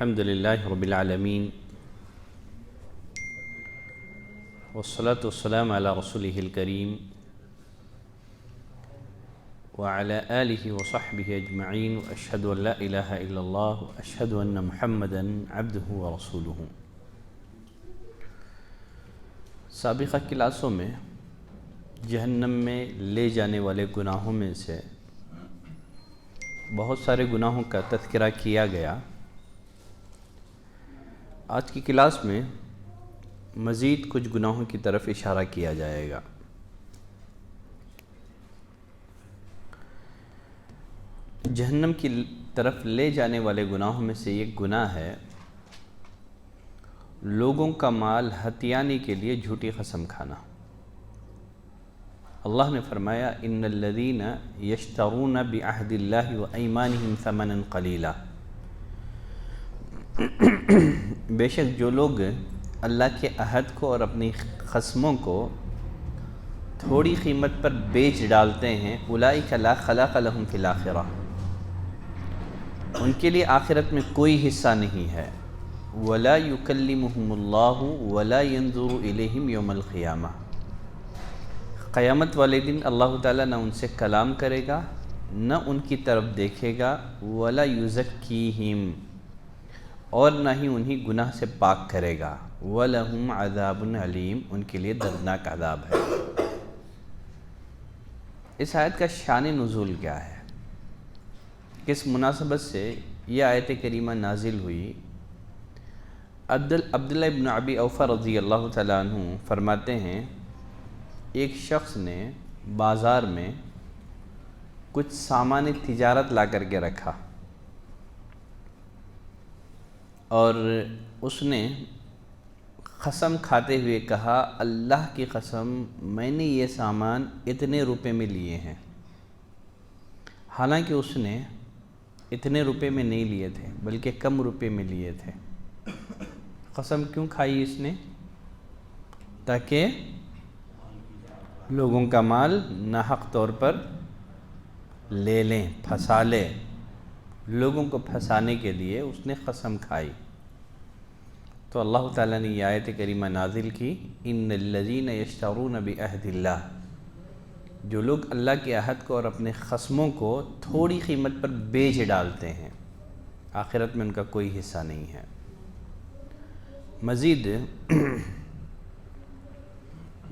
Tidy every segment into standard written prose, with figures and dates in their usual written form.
الحمد للہ رب العالمین والصلاة والسلام علی رسولہ الکریم وعلی آلہ وصحبہ اجمعین واشہد ان لا الہ الا اللہ واشہد ان محمدا عبدہ ورسولہ۔ سابقہ کلاسوں میں جہنم میں لے جانے والے گناہوں میں سے بہت سارے گناہوں کا تذکرہ کیا گیا۔ آج کی کلاس میں مزید کچھ گناہوں کی طرف اشارہ کیا جائے گا۔ جہنم کی طرف لے جانے والے گناہوں میں سے ایک گناہ ہے لوگوں کا مال ہتھیانے کے لیے جھوٹی قسم کھانا۔ اللہ نے فرمایا ان الذین یشترون بعہد اللہ وایمانہم ثمنا قلیلا، بے شک جو لوگ اللہ کے عہد کو اور اپنی قسموں کو تھوڑی قیمت پر بیچ ڈالتے ہیں، اولئک لا خلاق لہم فی الآخرہ، ان کے لیے آخرت میں کوئی حصہ نہیں ہے۔ ولا یکلمہم اللہ ولا ینظر الیہم یوم القیامہ، قیامت والے دن اللہ تعالیٰ نہ ان سے کلام کرے گا نہ ان کی طرف دیکھے گا، ولا یزکیہم، اور نہ ہی انہیں گناہ سے پاک کرے گا، وَلَهُمْ عَذَابٌ عَلِيمٌ، ان کے لیے دردناک عذاب ہے۔ اس آیت کا شان نزول کیا ہے؟ کس مناسبت سے یہ آیت کریمہ نازل ہوئی؟ عبداللہ ابن ابی اوفیٰ رضی اللہ تعالیٰ عنہ فرماتے ہیں ایک شخص نے بازار میں کچھ سامان تجارت لا کر کے رکھا اور اس نے قسم کھاتے ہوئے کہا اللہ کی قسم میں نے یہ سامان اتنے روپے میں لیے ہیں، حالانکہ اس نے اتنے روپے میں نہیں لیے تھے بلکہ کم روپے میں لیے تھے۔ قسم کیوں کھائی اس نے؟ تاکہ لوگوں کا مال ناحق طور پر لے لیں، پھنسا لے، لوگوں کو پھنسانے کے لیے اس نے قسم کھائی۔ تو اللہ تعالیٰ نے یہ آیت کریمہ نازل کی ان الذین یشترون بعہد اللہ، جو لوگ اللہ کے عہد کو اور اپنے قسموں کو تھوڑی قیمت پر بیچ ڈالتے ہیں، آخرت میں ان کا کوئی حصہ نہیں ہے۔ مزید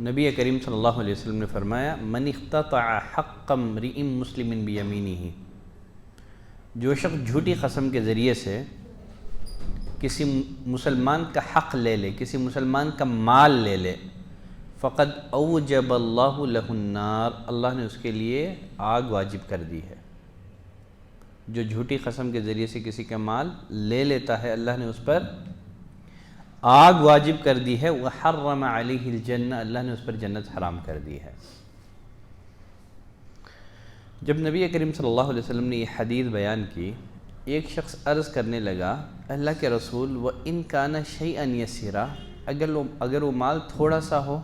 نبی کریم صلی اللہ علیہ وسلم نے فرمایا من اقتطع حق امرئ مسلم بیمینہ، جو شخص جھوٹی قسم کے ذریعے سے کسی مسلمان کا حق لے لے، کسی مسلمان کا مال لے لے، فقد اوجب اللہ لہ النار، اللہ نے اس کے لیے آگ واجب کر دی ہے۔ جو جھوٹی قسم کے ذریعے سے کسی کا مال لے لیتا ہے اللہ نے اس پر آگ واجب کر دی ہے، وحرم علیہ الجنہ، اللہ نے اس پر جنت حرام کر دی ہے۔ جب نبی کریم صلی اللہ علیہ وسلم نے یہ حدیث بیان کی، ایک شخص عرض کرنے لگا اللہ کے رسول وَإِن كَانَ شَيْئًا يَسِيرًا، اگر وہ مال تھوڑا سا ہو،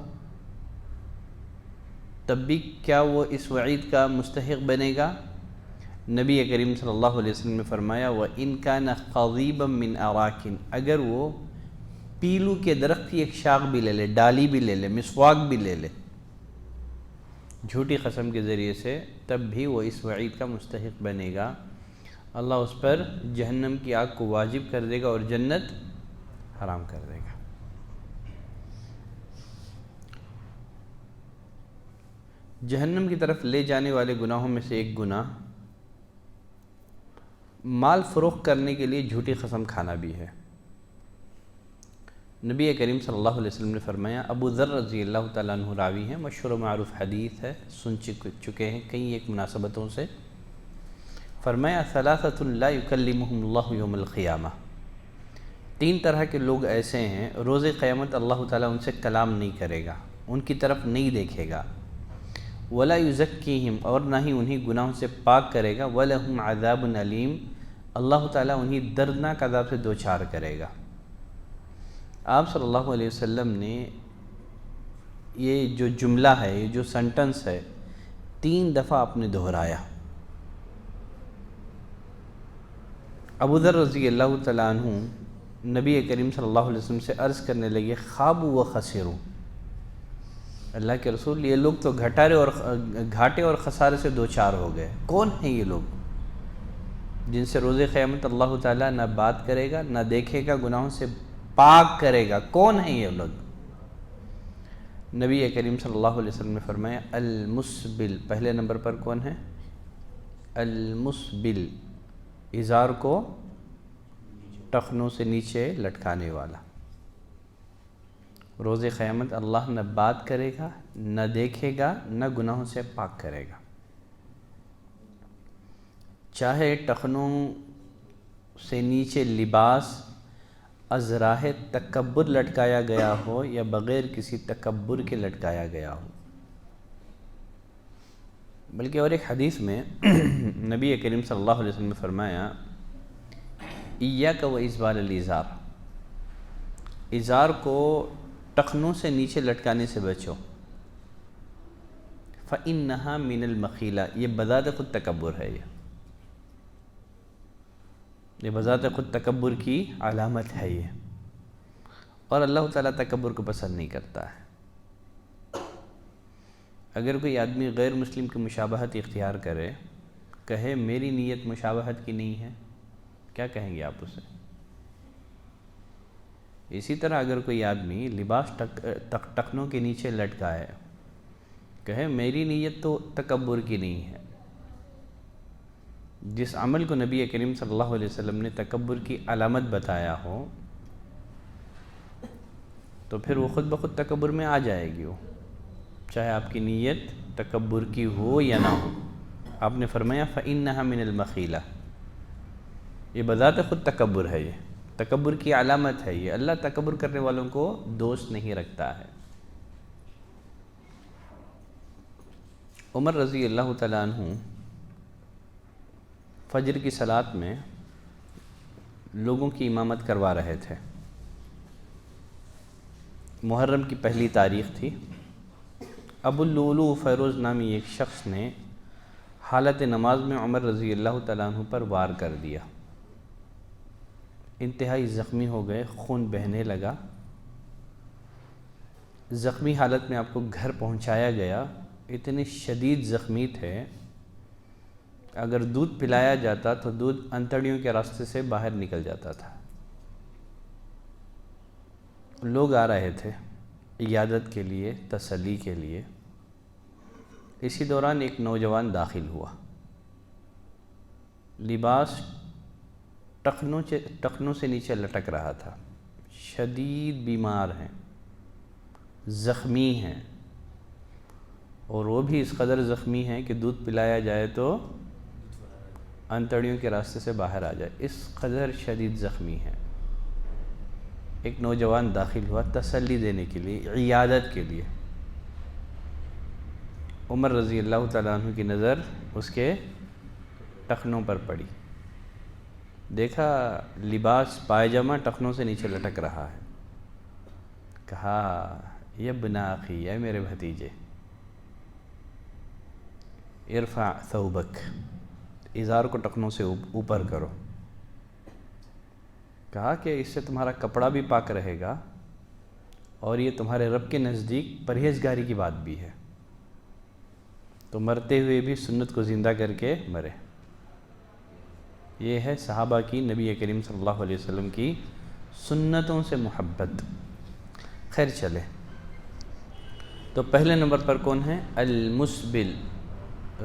تب بھی کیا وہ اس وعید کا مستحق بنے گا؟ نبی کریم صلی اللہ علیہ وسلم نے فرمایا وَإِن كَانَ قَضِيبًا مِّنْ أَرَاكٍ، اگر وہ پیلو کے درخت کی ایک شاخ بھی لے لے، ڈالی بھی لے لے، مسواک بھی لے لے جھوٹی قسم کے ذریعے سے، تب بھی وہ اس وعید کا مستحق بنے گا۔ اللہ اس پر جہنم کی آگ کو واجب کر دے گا اور جنت حرام کر دے گا۔ جہنم کی طرف لے جانے والے گناہوں میں سے ایک گناہ مال فروخت کرنے کے لیے جھوٹی قسم کھانا بھی ہے۔ نبی کریم صلی اللہ علیہ وسلم نے فرمایا، ابو ذر رضی اللہ تعالیٰ عنہ راوی ہیں، مشہور و معروف حدیث ہے، سن چکے ہیں کئی ایک مناسبتوں سے، فرمایا ثلاثۃ لا یکلمہم اللہ یوم القیامہ، تین طرح کے لوگ ایسے ہیں روز قیامت اللہ تعالیٰ ان سے کلام نہیں کرے گا، ان کی طرف نہیں دیکھے گا، ولا یزکیہم، اور نہ ہی انہیں گناہوں سے پاک کرے گا، ولہم عذاب علیم، اللہ تعالیٰ انہیں دردناک عذاب سے دوچار کرے گا۔ آپ صلی اللہ علیہ وسلم نے یہ جو جملہ ہے، یہ جو سنٹنس ہے، 3 دفعہ آپ نے دہرایا۔ ابو ذر رضی اللہ تعالیٰ عنہ نبی کریم صلی اللہ علیہ وسلم سے عرض کرنے لگے، خابوا و خسروا، اللہ کے رسول یہ لوگ تو گھاٹے اور خسارے سے دوچار ہو گئے، کون ہیں یہ لوگ جن سے روز قیامت اللہ تعالیٰ نہ بات کرے گا، نہ دیکھے گا، گناہوں سے پاک کرے گا، کون ہیں یہ لوگ؟ نبی کریم صلی اللہ علیہ وسلم نے فرمایا المسبل، پہلے نمبر پر کون ہے؟ المسبل، ازار کو ٹخنوں سے نیچے لٹکانے والا، روز قیامت اللہ نہ بات کرے گا، نہ دیکھے گا، نہ گناہوں سے پاک کرے گا، چاہے ٹخنوں سے نیچے لباس از راہ تکبر لٹکایا گیا ہو یا بغیر کسی تکبر کے لٹکایا گیا ہو۔ بلکہ اور ایک حدیث میں نبی کریم صلی اللہ علیہ وسلم نے فرمایا ایاک و اسبال الازار، ازار کو ٹخنوں سے نیچے لٹکانے سے بچو، فإنہا من المخیلہ، یہ بذات خود تکبر ہے، یہ بذات خود تکبر کی علامت ہے یہ، اور اللہ تعالیٰ تکبر کو پسند نہیں کرتا ہے۔ اگر کوئی آدمی غیر مسلم کی مشابہت اختیار کرے، کہے میری نیت مشابہت کی نہیں ہے، کیا کہیں گے آپ اسے؟ اسی طرح اگر کوئی آدمی لباس ٹخنوں کے نیچے لٹکائے، کہے میری نیت تو تکبر کی نہیں ہے، جس عمل کو نبی کریم صلی اللہ علیہ وسلم نے تکبر کی علامت بتایا ہو تو پھر وہ خود بخود تکبر میں آ جائے گی، وہ چاہے آپ کی نیت تکبر کی ہو یا نہ ہو۔ آپ نے فرمایا فإنہا من المخیلہ، یہ بذات خود تکبر ہے، یہ تکبر کی علامت ہے، یہ اللہ تکبر کرنے والوں کو دوست نہیں رکھتا ہے۔ عمر رضی اللہ تعالیٰ عنہ فجر کی صلاۃ میں لوگوں کی امامت کروا رہے تھے، محرم کی پہلی تاریخ تھی۔ ابو اللؤلؤ فیروز نامی ایک شخص نے حالت نماز میں عمر رضی اللہ تعالیٰ عنہ پر وار کر دیا، انتہائی زخمی ہو گئے، خون بہنے لگا، زخمی حالت میں آپ کو گھر پہنچایا گیا، اتنے شدید زخمی تھے، اگر دودھ پلایا جاتا تو دودھ انتڑیوں کے راستے سے باہر نکل جاتا تھا۔ لوگ آ رہے تھے عیادت کے لیے، تسلی کے لیے۔ اسی دوران ایک نوجوان داخل ہوا، لباس ٹخنوں سے نیچے لٹک رہا تھا، شدید بیمار ہیں، زخمی ہیں، اور وہ بھی اس قدر زخمی ہیں کہ دودھ پلایا جائے تو انتڑیوں کے راستے سے باہر آ جائے، اس قدر شدید زخمی ہیں۔ ایک نوجوان داخل ہوا تسلی دینے کے لیے، عیادت کے لیے۔ عمر رضی اللہ تعالیٰ عنہ کی نظر اس کے ٹخنوں پر پڑی، دیکھا لباس پائجامہ ٹخنوں سے نیچے لٹک رہا ہے، کہا یا ابن اخی، اے میرے بھتیجے، ارفع ثوبک، ازار کو ٹخنوں سے اوپر کرو. کہا کہ اس سے تمہارا کپڑا بھی پاک رہے گا اور یہ تمہارے رب کے نزدیک پرہیزگاری کی بات بھی ہے. تو مرتے ہوئے بھی سنت کو زندہ کر کے مرے. یہ ہے صحابہ کی نبی کریم صلی اللہ علیہ وسلم کی سنتوں سے محبت. خیر چلے، تو پہلے نمبر پر کون ہے؟ المسبل،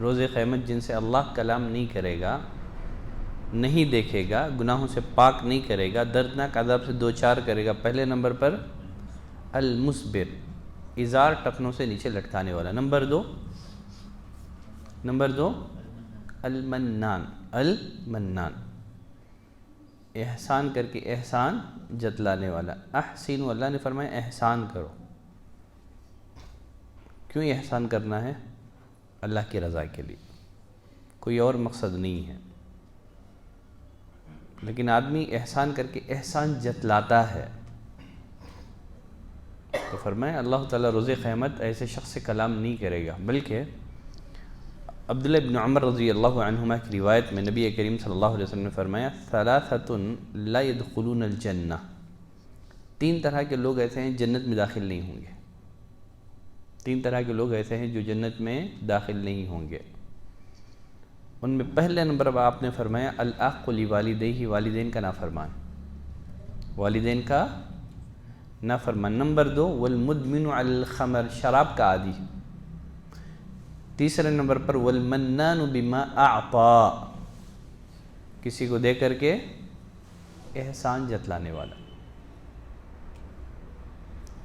روز قیامت جن سے اللہ کلام نہیں کرے گا، نہیں دیکھے گا، گناہوں سے پاک نہیں کرے گا، دردناک عذاب سے دوچار کرے گا. پہلے نمبر پر المسبل، ازار ٹخنوں سے نیچے لٹکانے والا. نمبر دو المنان، المنان احسان کر کے احسان جتلانے والا. احسین، اللہ نے فرمایا احسان کرو. کیوں احسان کرنا ہے؟ اللہ کی رضا کے لیے، کوئی اور مقصد نہیں ہے. لیکن آدمی احسان کر کے احسان جتلاتا ہے. تو فرمایا اللہ تعالیٰ روز قیامت ایسے شخص سے کلام نہیں کرے گا. بلکہ عبداللہ ابن عمر رضی اللہ عنہما کی روایت میں نبی کریم صلی اللہ علیہ وسلم نے فرمایا ثلاثۃ لا يدخلون الجنہ، 3 طرح کے لوگ ایسے ہیں جنت میں داخل نہیں ہوں گے. 3 طرح کے لوگ ایسے ہیں جو جنت میں داخل نہیں ہوں گے. ان میں پہلے نمبر پر آپ نے فرمایا العاق لوالدیہ، والدین کا نافرمان، والدین کا نافرمان. نمبر 2 والمدمن علی الخمر، شراب کا عادی. تیسرے نمبر پر والمنان بما اعطا، کسی کو دے کر کے احسان جتلانے والا.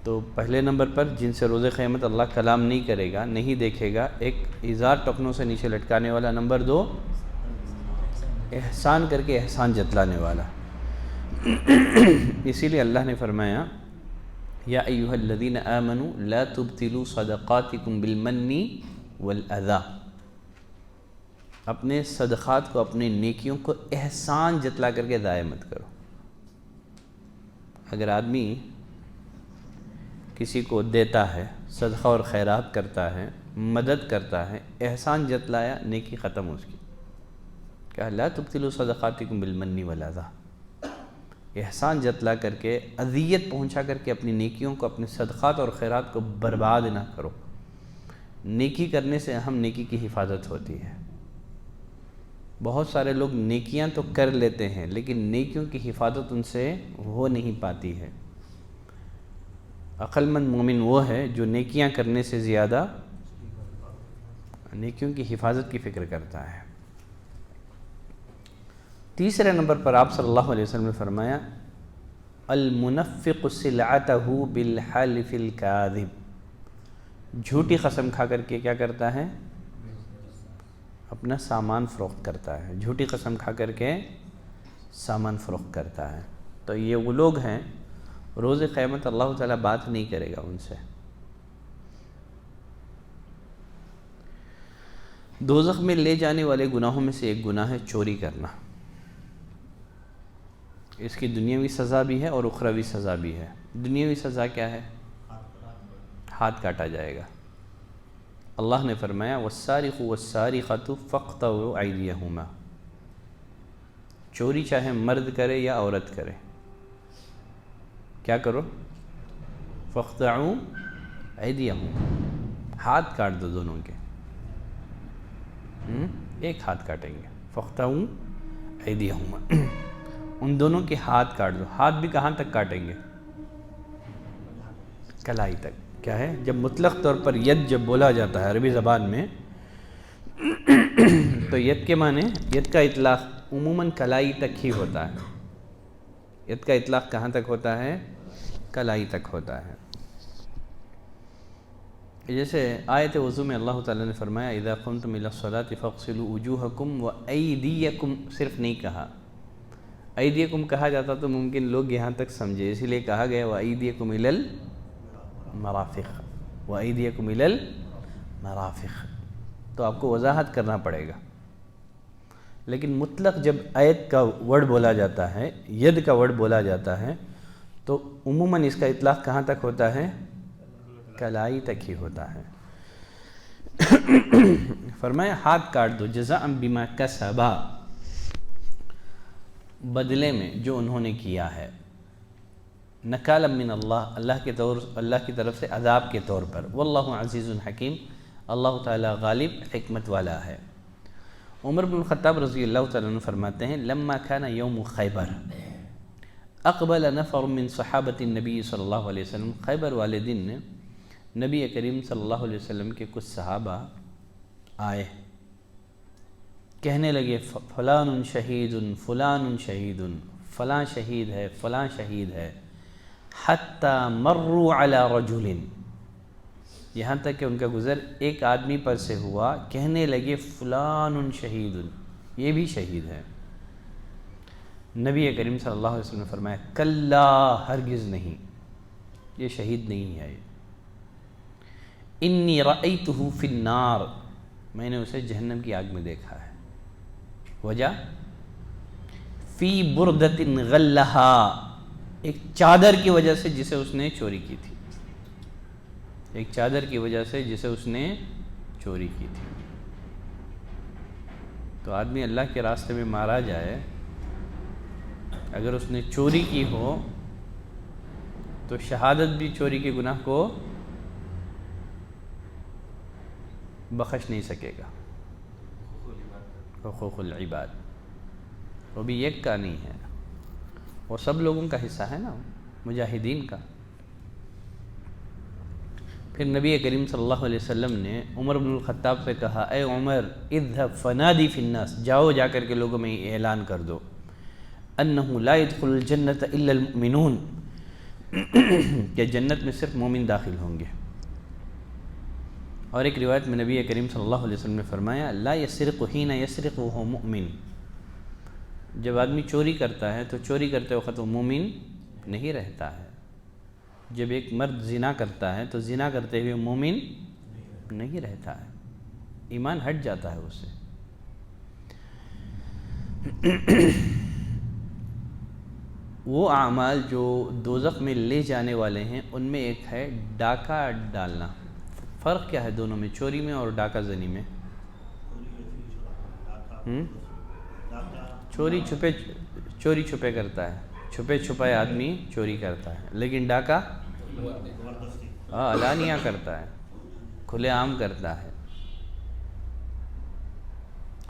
تو پہلے نمبر پر جن سے روز قیامت اللہ کلام نہیں کرے گا، نہیں دیکھے گا، ایک ازار ٹخنوں سے نیچے لٹکانے والا. نمبر 2 احسان کر کے احسان جتلانے والا. اسی لیے اللہ نے فرمایا یا ایھا الذین آمنوا لا تبطلوا صدقاتکم بالمن والاذی، اپنے صدقات کو، اپنی نیکیوں کو احسان جتلا کر کے ضائع مت کرو. اگر آدمی کسی کو دیتا ہے، صدقہ اور خیرات کرتا ہے، مدد کرتا ہے، احسان جتلایا، نیکی ختم اس کی. کہ لا تبطلوا صدقاتکم بالمن والاذی، احسان جتلا کر کے، اذیت پہنچا کر کے اپنی نیکیوں کو، اپنے صدقات اور خیرات کو برباد نہ کرو. نیکی کرنے سے اہم نیکی کی حفاظت ہوتی ہے. بہت سارے لوگ نیکیاں تو کر لیتے ہیں لیکن نیکیوں کی حفاظت ان سے ہو نہیں پاتی ہے. عقل مند مومن وہ ہے جو نیکیاں کرنے سے زیادہ نیکیوں کی حفاظت کی فکر کرتا ہے. تیسرے نمبر پر آپ صلی اللہ علیہ وسلم نے فرمایا المنفق سلعتہ بالحلف الکاذب، جھوٹی قسم کھا کر کے کیا کرتا ہے؟ اپنا سامان فروخت کرتا ہے. جھوٹی قسم کھا کر کے سامان فروخت کرتا ہے. تو یہ وہ لوگ ہیں روز قیامت اللہ تعالیٰ بات نہیں کرے گا ان سے. دوزخ میں لے جانے والے گناہوں میں سے ایک گناہ ہے چوری کرنا. اس کی دنیاوی سزا بھی ہے اور اخروی سزا بھی ہے. دنیاوی سزا کیا ہے؟ ہاتھ کاٹا جائے گا. اللہ نے فرمایا والسارق والسارقۃ فاقطعوا ایدیہما، چوری چاہے مرد کرے یا عورت کرے، کیا کرو؟ فاقطعوا ایدیہما، ہاتھ کاٹ دو دونوں کے. ایک ہاتھ کاٹیں گے. فاقطعوا ایدیہما، ان دونوں کے ہاتھ کاٹ دو. ہاتھ بھی کہاں تک کاٹیں گے؟ کلائی تک. کیا ہے؟ جب مطلق طور پر ید جب بولا جاتا ہے عربی زبان میں تو ید کے معنی، ید کا اطلاق عموماً کلائی تک ہی ہوتا ہے. ید کا اطلاق کہاں تک ہوتا ہے؟ کلائی تک ہوتا ہے. جیسے آیت وضو میں اللہ تعالیٰ نے فرمایا اذا قمتم الى الصلاة فاغسلوا وجوہکم وایدیکم، صرف نہیں کہا. ایدیکم کہا جاتا تو ممکن لوگ یہاں تک سمجھے، اسی لیے کہا گیا وایدیکم الی المرافق، وایدیکم الی المرافق. تو آپ کو وضاحت کرنا پڑے گا. لیکن مطلق جب آیت کا ورڈ بولا جاتا ہے، ید کا ورڈ بولا جاتا ہے، تو عموماً اس کا اطلاق کہاں تک ہوتا ہے؟ کلائی تک ہی ہوتا ہے. فرمایا ہاتھ کاٹ دو جزاء بما کسبا، بدلے میں جو انہوں نے کیا ہے، نکالا من اللہ، اللہ کی طرف سے عذاب کے طور پر، واللہ عزیز حکیم، اللہ تعالیٰ غالب حکمت والا ہے۔ عمر بن الخطاب رضی اللہ تعالیٰ عنہ فرماتے ہیں لما کان یوم خیبر اقبل نفر من صحابۃ النبی صلی اللہ علیہ وسلم، خیبر والے دن نبی کریم صلی اللہ علیہ وسلم کے کچھ صحابہ آئے، کہنے لگے فلان شہید فلان شہید، فلاں شہید ہے فلاں شہید ہے، حتی مروا علی رجل، یہاں تک کہ ان کا گزر ایک آدمی پر سے ہوا، کہنے لگے فلان شہید، یہ بھی شہید ہے۔ نبی کریم صلی اللہ علیہ وسلم نے فرمایا کلا، ہرگز نہیں، یہ شہید نہیں ہے، انی رأیتہ فی النار، میں نے اسے جہنم کی آگ میں دیکھا ہے۔ وجہ فی بردۃ غلھا، ایک چادر کی وجہ سے جسے اس نے چوری کی تھی، ایک چادر کی وجہ سے جسے اس نے چوری کی تھی۔ تو آدمی اللہ کے راستے میں مارا جائے، اگر اس نے چوری کی ہو تو شہادت بھی چوری کے گناہ کو بخش نہیں سکے گا۔ حقوق العباد وہ بھی ایک کا نہیں ہے، وہ سب لوگوں کا حصہ ہے نا، مجاہدین کا۔ پھر نبی کریم صلی اللہ علیہ وسلم نے عمر بن الخطاب سے کہا اے عمر اذهب فنادی فی الناس، جاؤ جا کر کے لوگوں میں اعلان کر دو انہ لا يدخل الجنۃ الا المؤمنون، کہ جنت میں صرف مومن داخل ہوں گے۔ اور ایک روایت میں نبی کریم صلی اللہ علیہ وسلم نے فرمایا لا يسرق حين يسرق وهو مؤمن، جب آدمی چوری کرتا ہے تو چوری کرتے وقت وہ مومن نہیں رہتا ہے، جب ایک مرد زنا کرتا ہے تو زنا کرتے ہوئے مومن نہیں رہتا ہے، ایمان ہٹ جاتا ہے اس سے۔ وہ اعمال جو دوزخ میں لے جانے والے ہیں ان میں ایک ہے ڈاکہ ڈالنا۔ فرق کیا ہے دونوں میں، چوری میں اور ڈاکہ زنی میں؟ چوری چھپے کرتا ہے، چھپے چھپائے آدمی چوری کرتا ہے، لیکن ڈاکہ علانیہ کرتا ہے، کھلے عام کرتا ہے۔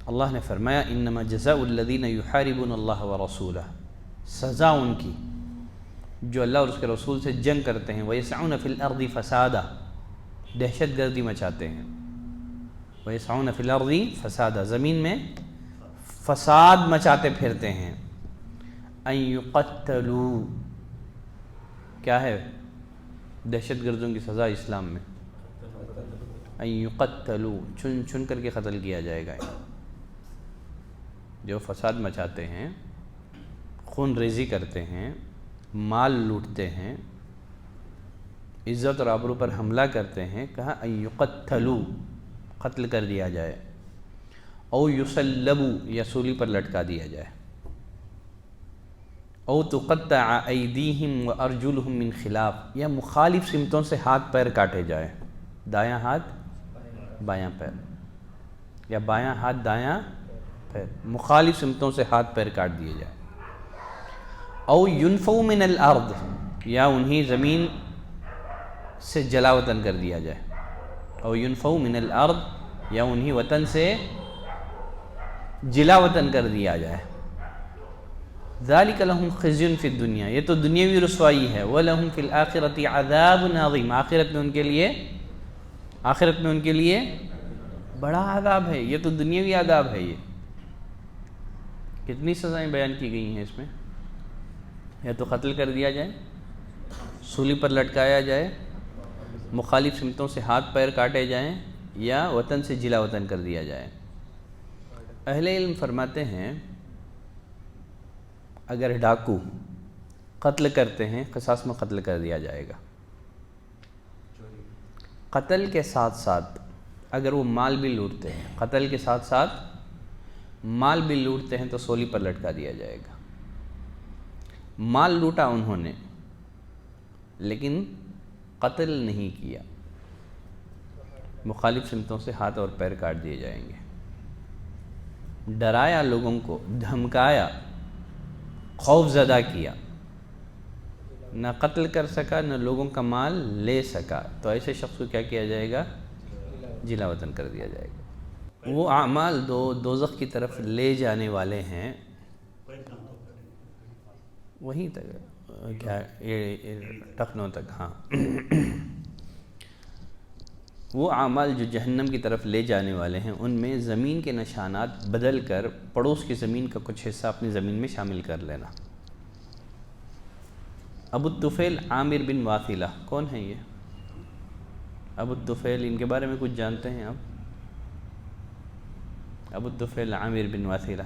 اللہ نے فرمایا انما جزاء الذین یحاربون اللہ ورسولہ، سزا ان کی جو اللہ اور اس کے رسول سے جنگ کرتے ہیں، وَيَسْعُونَ فِي الْأَرْضِ فَسَادًا، دہشت گردی مچاتے ہیں، وَيَسْعُونَ فِي الْأَرْضِ فَسَادًا، زمین میں فساد مچاتے پھرتے ہیں، أَن يُقَتَّلُوا، کیا ہے دہشت گردوں کی سزا اسلام میں؟ أن يُقَتَّلُوا، چن چن کر کے قتل کیا جائے گا۔ جو فساد مچاتے ہیں، خون ریزی کرتے ہیں، مال لوٹتے ہیں، عزت اور آبرو پر حملہ کرتے ہیں، کہا ان یقتلوا، قتل کر دیا جائے، او یصلبوا، یا سولی پر لٹکا دیا جائے، او تقطع ایدیہم وارجلہم من خلاف، یا مخالف سمتوں سے ہاتھ پیر کاٹے جائے، دایاں ہاتھ بایاں پیر، یا بایاں ہاتھ دایاں پیر، مخالف سمتوں سے ہاتھ پیر کاٹ دیے جائے، او ینفوا من الارض، یا انہیں زمین سے جلا وطن کر دیا جائے، او ینفوا من الارض، یا انہیں وطن سے جلا وطن کر دیا جائے۔ ذالک لہم خزی فی الدنیا، یہ تو دنیاوی رسوائی ہے، ولہم فی الآخرۃ عذاب عظیم، آخرت میں ان کے لیے بڑا عذاب ہے، یہ تو دنیاوی عذاب ہے۔ یہ کتنی سزائیں بیان کی گئی ہیں اس میں، یا تو قتل کر دیا جائے، سولی پر لٹکایا جائے، مخالف سمتوں سے ہاتھ پیر کاٹے جائیں، یا وطن سے جلا وطن کر دیا جائے۔ اہل علم فرماتے ہیں اگر ڈاکو قتل کرتے ہیں قصاص میں قتل کر دیا جائے گا، قتل کے ساتھ ساتھ اگر وہ مال بھی لوٹتے ہیں، قتل کے ساتھ ساتھ مال بھی لوٹتے ہیں تو سولی پر لٹکا دیا جائے گا۔ مال لوٹا انہوں نے لیکن قتل نہیں کیا، مخالف سمتوں سے ہاتھ اور پیر کاٹ دیے جائیں گے۔ ڈرایا لوگوں کو، دھمکایا، خوف زدہ کیا، نہ قتل کر سکا نہ لوگوں کا مال لے سکا، تو ایسے شخص کو کیا کیا جائے گا؟ جلا وطن کر دیا جائے گا۔ وہ اعمال دوزخ کی طرف لے جانے والے ہیں، وہیں تک کیا ٹخنوں تک، ہاں وہ اعمال جو جہنم کی طرف لے جانے والے ہیں، ان میں زمین کے نشانات بدل کر پڑوس کی زمین کا کچھ حصہ اپنی زمین میں شامل کر لینا۔ ابو الطفیل عامر بن واثلہ کون ہیں یہ؟ ابو الطفیل، ان کے بارے میں کچھ جانتے ہیں آپ؟ ابو الطفیل عامر بن واثلہ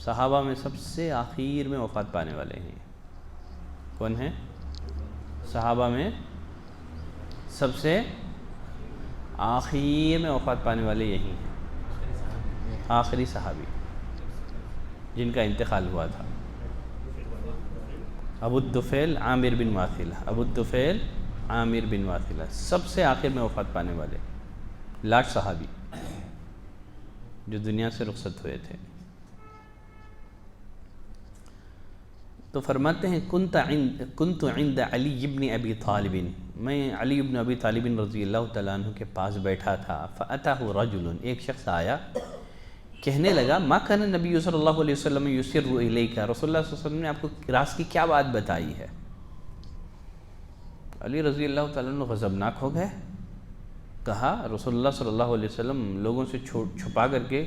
صحابہ میں سب سے آخر میں وفات پانے والے ہیں۔ کون ہیں؟ صحابہ میں سب سے آخر میں وفات پانے والے یہی ہیں، آخری صحابی جن کا انتقال ہوا تھا۔ ابو الطفیل عامر بن واثلہ، ابو الطفیل عامر بن واثلہ سب سے آخر میں وفات پانے والے لاٹ صحابی جو دنیا سے رخصت ہوئے تھے۔ تو فرماتے ہیں کنت عند علی بن ابی طالب، میں علی بن ابی طالب رضی اللہ تعالیٰ عنہ کے پاس بیٹھا تھا۔ فأتاہ رجل، ایک شخص آیا، کہنے لگا ما کان النبی صلی اللہ علیہ وسلم یسر الیک، رسول اللہ صلی اللہ علیہ وسلم نے آپ کو راز کی کیا بات بتائی ہے؟ علی رضی اللہ تعالیٰ عنہ غضبناک ہو گئے، کہا رسول اللہ صلی اللہ علیہ وسلم لوگوں سے چھپا کر کے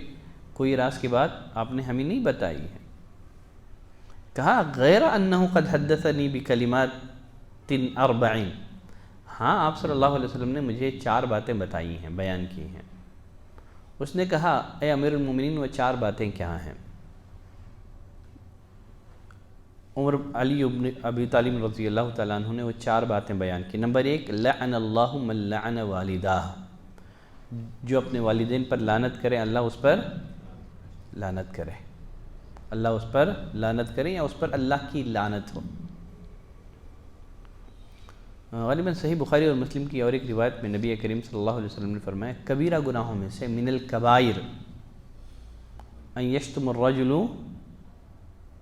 کوئی راز کی بات آپ نے ہمیں نہیں بتائی ہے۔ کہا غیر انہ قد حدثنی بکلمات 40، ہاں آپ صلی اللہ علیہ وسلم نے مجھے 4 باتیں بتائی ہیں، بیان کی ہیں۔ اس نے کہا اے امیر المومنین وہ 4 باتیں کیا ہیں؟ علی بن ابی طالب رضی اللہ تعالیٰ عنہ نے وہ 4 باتیں بیان کی۔ نمبر 1، لعن اللہ من لعن والداہ، جو اپنے والدین پر لعنت کرے اللہ اس پر لعنت کرے، اللہ اس پر لعنت کرے یا اس پر اللہ کی لعنت ہو۔ غالباً صحیح بخاری اور مسلم کی اور ایک روایت میں نبی کریم صلی اللہ علیہ وسلم نے فرمایا کبیرہ گناہوں میں سے من الکبائر ان یشتم الرجل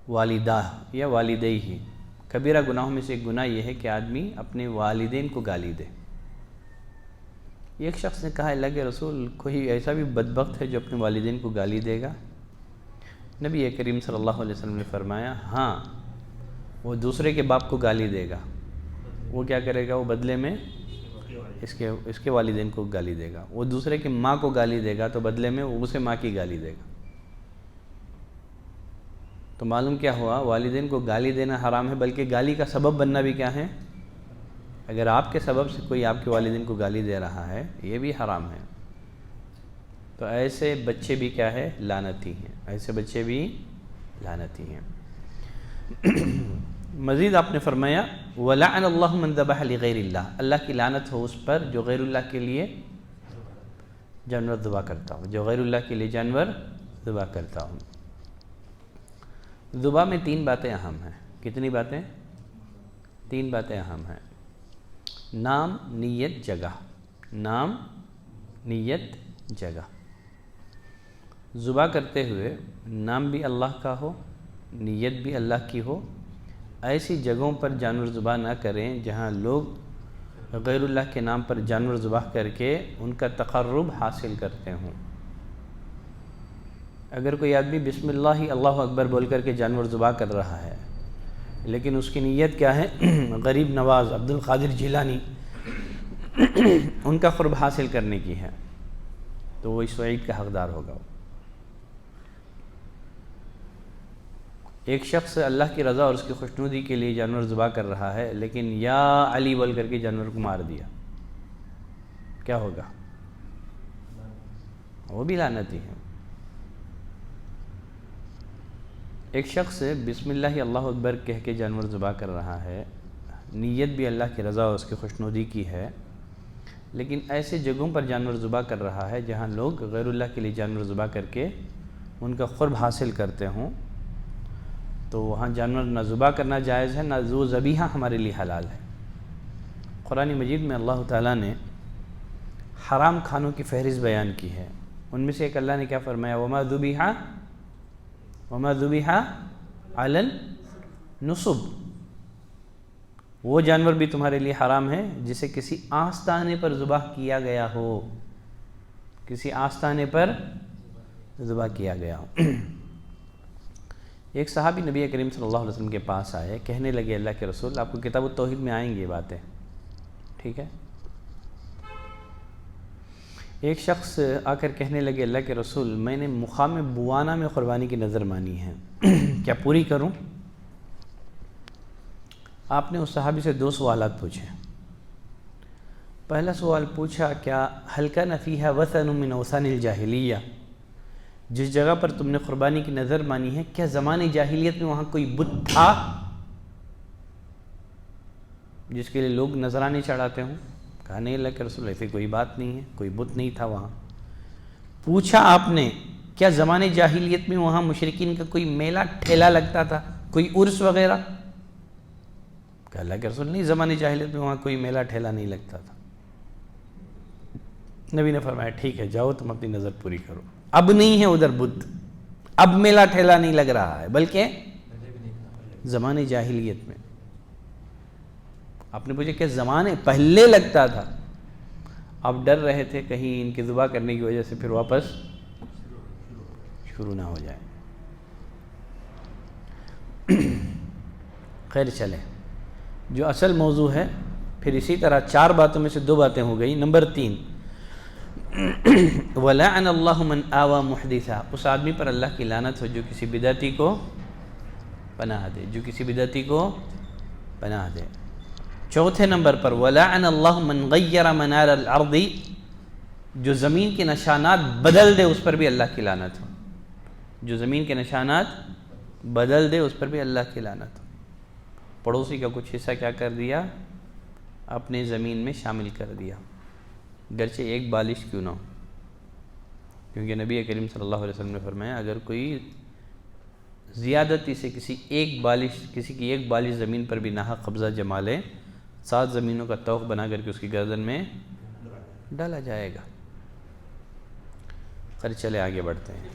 والداہ یا والدیہ، کبیرہ گناہوں میں سے ایک گناہ یہ ہے کہ آدمی اپنے والدین کو گالی دے۔ ایک شخص نے کہا اللہ کے رسول کوئی ایسا بھی بدبخت ہے جو اپنے والدین کو گالی دے گا؟ نبی کریم صلی اللہ علیہ وسلم نے فرمایا ہاں، وہ دوسرے کے باپ کو گالی دے گا، وہ کیا کرے گا؟ وہ بدلے میں اس کے والدین کو گالی دے گا۔ وہ دوسرے کی ماں کو گالی دے گا تو بدلے میں وہ اسے ماں کی گالی دے گا۔ تو معلوم کیا ہوا؟ والدین کو گالی دینا حرام ہے، بلکہ گالی کا سبب بننا بھی کیا ہے؟ اگر آپ کے سبب سے کوئی آپ کے والدین کو گالی دے رہا ہے یہ بھی حرام ہے۔ تو ایسے بچے بھی کیا ہے؟ لعنتی ہیں، ایسے بچے بھی لعنتی ہیں۔ مزید آپ نے فرمایا وَلَعَنَ اللَّهُ مَنْ ذَبَحَ لِغَيْرِ اللَّهِ، اللہ کی لعنت ہو اس پر جو غیر اللہ کے لیے جانور ذبح کرتا ہوں، جو غیر اللہ کے لیے جانور ذبح کرتا ہوں۔ ذبح میں 3 باتیں اہم ہیں۔ کتنی باتیں؟ 3 باتیں اہم ہیں۔ نام، نیت، جگہ۔ نام، نیت، جگہ۔ ذبح کرتے ہوئے نام بھی اللہ کا ہو، نیت بھی اللہ کی ہو۔ ایسی جگہوں پر جانور ذبح نہ کریں جہاں لوگ غیر اللہ کے نام پر جانور ذبح کر کے ان کا تقرب حاصل کرتے ہوں۔ اگر کوئی آدمی بسم اللہ اللہ اکبر بول کر کے جانور ذبح کر رہا ہے لیکن اس کی نیت کیا ہے؟ غریب نواز عبد القادر جیلانی ان کا قرب حاصل کرنے کی ہے، تو وہ اس وعید کا حقدار ہوگا۔ ایک شخص اللہ کی رضا اور اس کی خوشنودی کے لیے جانور ذبح کر رہا ہے لیکن یا علی بول کر کے جانور کو مار دیا، کیا ہوگا؟ وہ بھی لعنتی ہے۔ ایک شخص بسم اللہ اللہ اکبر کہہ کے جانور ذبح کر رہا ہے، نیت بھی اللہ کی رضا اور اس کی خوشنودی کی ہے، لیکن ایسے جگہوں پر جانور ذبح کر رہا ہے جہاں لوگ غیر اللہ کے لیے جانور ذبح کر کے ان کا قرب حاصل کرتے ہوں، تو وہاں جانور نہ ذبح کرنا جائز ہے، نہ ذو ذبیحہ ہمارے لیے حلال ہے۔ قرآن مجید میں اللہ تعالیٰ نے حرام کھانوں کی فہرست بیان کی ہے. ان میں سے ایک اللہ نے کیا فرمایا؟ وما ذبح علی النصب. وہ جانور بھی تمہارے لیے حرام ہے جسے کسی آستانے پر ذبح کیا گیا ہو. کسی آستانے پر ذبح کیا گیا ہو. ایک صحابی نبی کریم صلی اللہ علیہ وسلم کے پاس آئے, کہنے لگے اللہ کے رسول, آپ کو کتاب التوحید میں آئیں گی یہ باتیں, ٹھیک ہے. ایک شخص آ کر کہنے لگے اللہ کے رسول, میں نے مقام بوانا میں قربانی کی نظر مانی ہے, کیا پوری کروں؟ آپ نے اس صحابی سے 2 سوالات پوچھے. پہلا سوال پوچھا, کیا هل كان فيها وثن من اوثان الجاہلیہ, جس جگہ پر تم نے قربانی کی نظر مانی ہے کیا زمانے جاہلیت میں وہاں کوئی بت تھا جس کے لیے لوگ نذرانے چڑھاتے ہوں؟ کہا نہیں اللہ کے رسول, ایسی کوئی بات نہیں ہے, کوئی بت نہیں تھا وہاں. پوچھا آپ نے, کیا زمانے جاہلیت میں وہاں مشرکین کا کوئی میلہ ٹھیلا لگتا تھا, کوئی عرس وغیرہ؟ کہا اللہ کے رسول نہیں, زمانے جاہلیت میں وہاں کوئی میلہ ٹھیلا نہیں لگتا تھا. نبی نے فرمایا ٹھیک ہے, جاؤ تم اپنی نظر پوری کرو. اب نہیں ہے ادھر بت, اب میلہ ٹھیلا نہیں لگ رہا ہے, بلکہ زمانے جاہلیت میں. آپ نے پوچھا کہ زمانے پہلے لگتا تھا, آپ ڈر رہے تھے کہیں ان کی ذبح کرنے کی وجہ سے پھر واپس شروع نہ ہو جائے. خیر چلے, جو اصل موضوع ہے, پھر اسی طرح 4 باتوں میں سے 2 باتیں ہو گئی. نمبر 3, وَلَعَنَ اللَّهُ مَنْ آوَى مُحْدِثًا, اس آدمی پر اللہ کی لعنت ہو جو کسی بدعتی کو پناہ دے, جو کسی بدعتی کو پناہ دے. چوتھے نمبر پر وَلَعَنَ اللَّهُ مَنْ غَيَّرَ مَنَارَ الْأَرْضِ, جو زمین کے نشانات بدل دے اس پر بھی اللہ کی لعنت ہو. جو زمین کے نشانات بدل دے اس پر بھی اللہ کی لعنت ہو. پڑوسی کا کچھ حصہ کیا کر دیا, اپنے زمین میں شامل کر دیا, گرچہ ایک بالش کیوں نہ ہو, کیونکہ نبی کریم صلی اللہ علیہ وسلم نے فرمایا اگر کوئی زیادتی سے کسی کی ایک بالش زمین پر بھی ناحق قبضہ جما لے, 7 زمینوں کا طوق بنا کر کے اس کی گردن میں ڈالا جائے گا. خیر چلے آگے بڑھتے ہیں.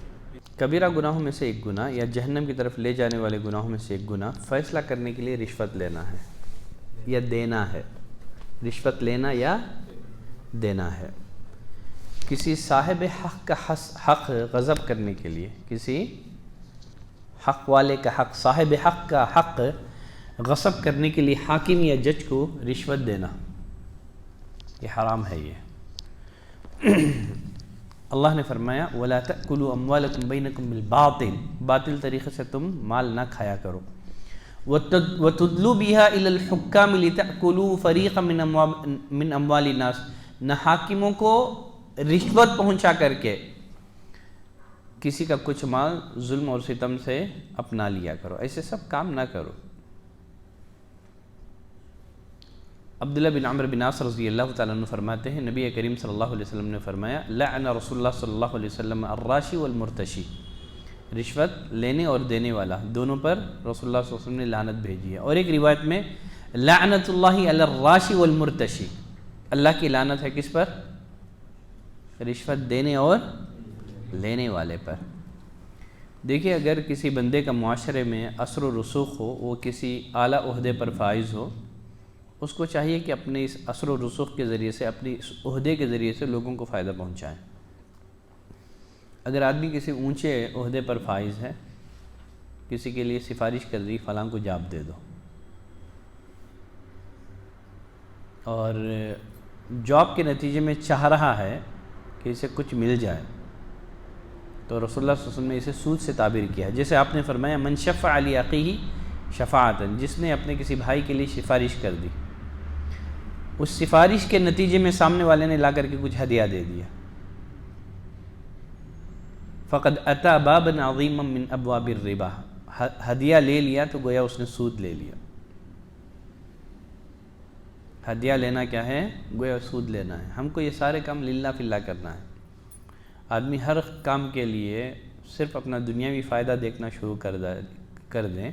کبیرہ گناہوں میں سے ایک گناہ یا جہنم کی طرف لے جانے والے گناہوں میں سے ایک گناہ فیصلہ کرنے کے لیے رشوت لینا ہے یا دینا ہے. رشوت لینا یا دینا ہے. کسی صاحب حق کا حق غصب کرنے کے لیے, کسی حق والے کا حق, صاحب حق کا حق غصب کرنے کے لیے حاکم یا جج کو رشوت دینا, یہ حرام ہے. یہ اللہ نے فرمایا وَلَا تَأْكُلُوا أَمْوَالَكُمْ بَيْنَكُمْ بِالْبَاطِلِ, باطل طریقے سے تم مال نہ کھایا کرو. وَتُدْلُوا بِهَا إِلَى الْحُكَّامِ لِتَأْكُلُوا فَرِيقًا مِّنْ أَمْوَالِ النَّاسِ, نہ حاکموں کو رشوت پہنچا کر کے کسی کا کچھ مال ظلم اور ستم سے اپنا لیا کرو. ایسے سب کام نہ کرو. عبداللہ بن عمر بن عاص رضی اللہ تعالیٰ عنہ فرماتے ہیں نبی کریم صلی اللہ علیہ وسلم نے فرمایا لعن رسول اللہ صلی اللہ علیہ وسلم الراشی والمرتشی, رشوت لینے اور دینے والا دونوں پر رسول اللہ صلی اللہ علیہ وسلم نے لعنت بھیجی ہے. اور ایک روایت میں لعنت اللہ علی الراشی والمرتشی, اللہ کی لعنت ہے کس پر؟ رشوت دینے اور لینے والے پر. دیکھیے اگر کسی بندے کا معاشرے میں اثر و رسوخ ہو, وہ کسی اعلیٰ عہدے پر فائز ہو, اس کو چاہیے کہ اپنے اس اثر و رسوخ کے ذریعے سے, اپنی اس عہدے کے ذریعے سے لوگوں کو فائدہ پہنچائیں. اگر آدمی کسی اونچے عہدے پر فائز ہے, کسی کے لیے سفارش کر دی فلاں کو جاب دے دو, اور جاب کے نتیجے میں چاہ رہا ہے کہ اسے کچھ مل جائے, تو رسول اللہ صلی اللہ علیہ وسلم نے اسے سود سے تعبیر کیا. جیسے آپ نے فرمایا من شفع علی اخیہ شفاعتاً, جس نے اپنے کسی بھائی کے لیے سفارش کر دی, اس سفارش کے نتیجے میں سامنے والے نے لا کر کے کچھ ہدیہ دے دیا, فقد اتی بابا عظیما من ابواب الربا, ہدیہ لے لیا تو گویا اس نے سود لے لیا. ہدیہ لینا کیا ہے؟ گویا سود لینا ہے. ہم کو یہ سارے کام للہ فی اللہ کرنا ہے. آدمی ہر کام کے لیے صرف اپنا دنیاوی فائدہ دیکھنا شروع کر دیں,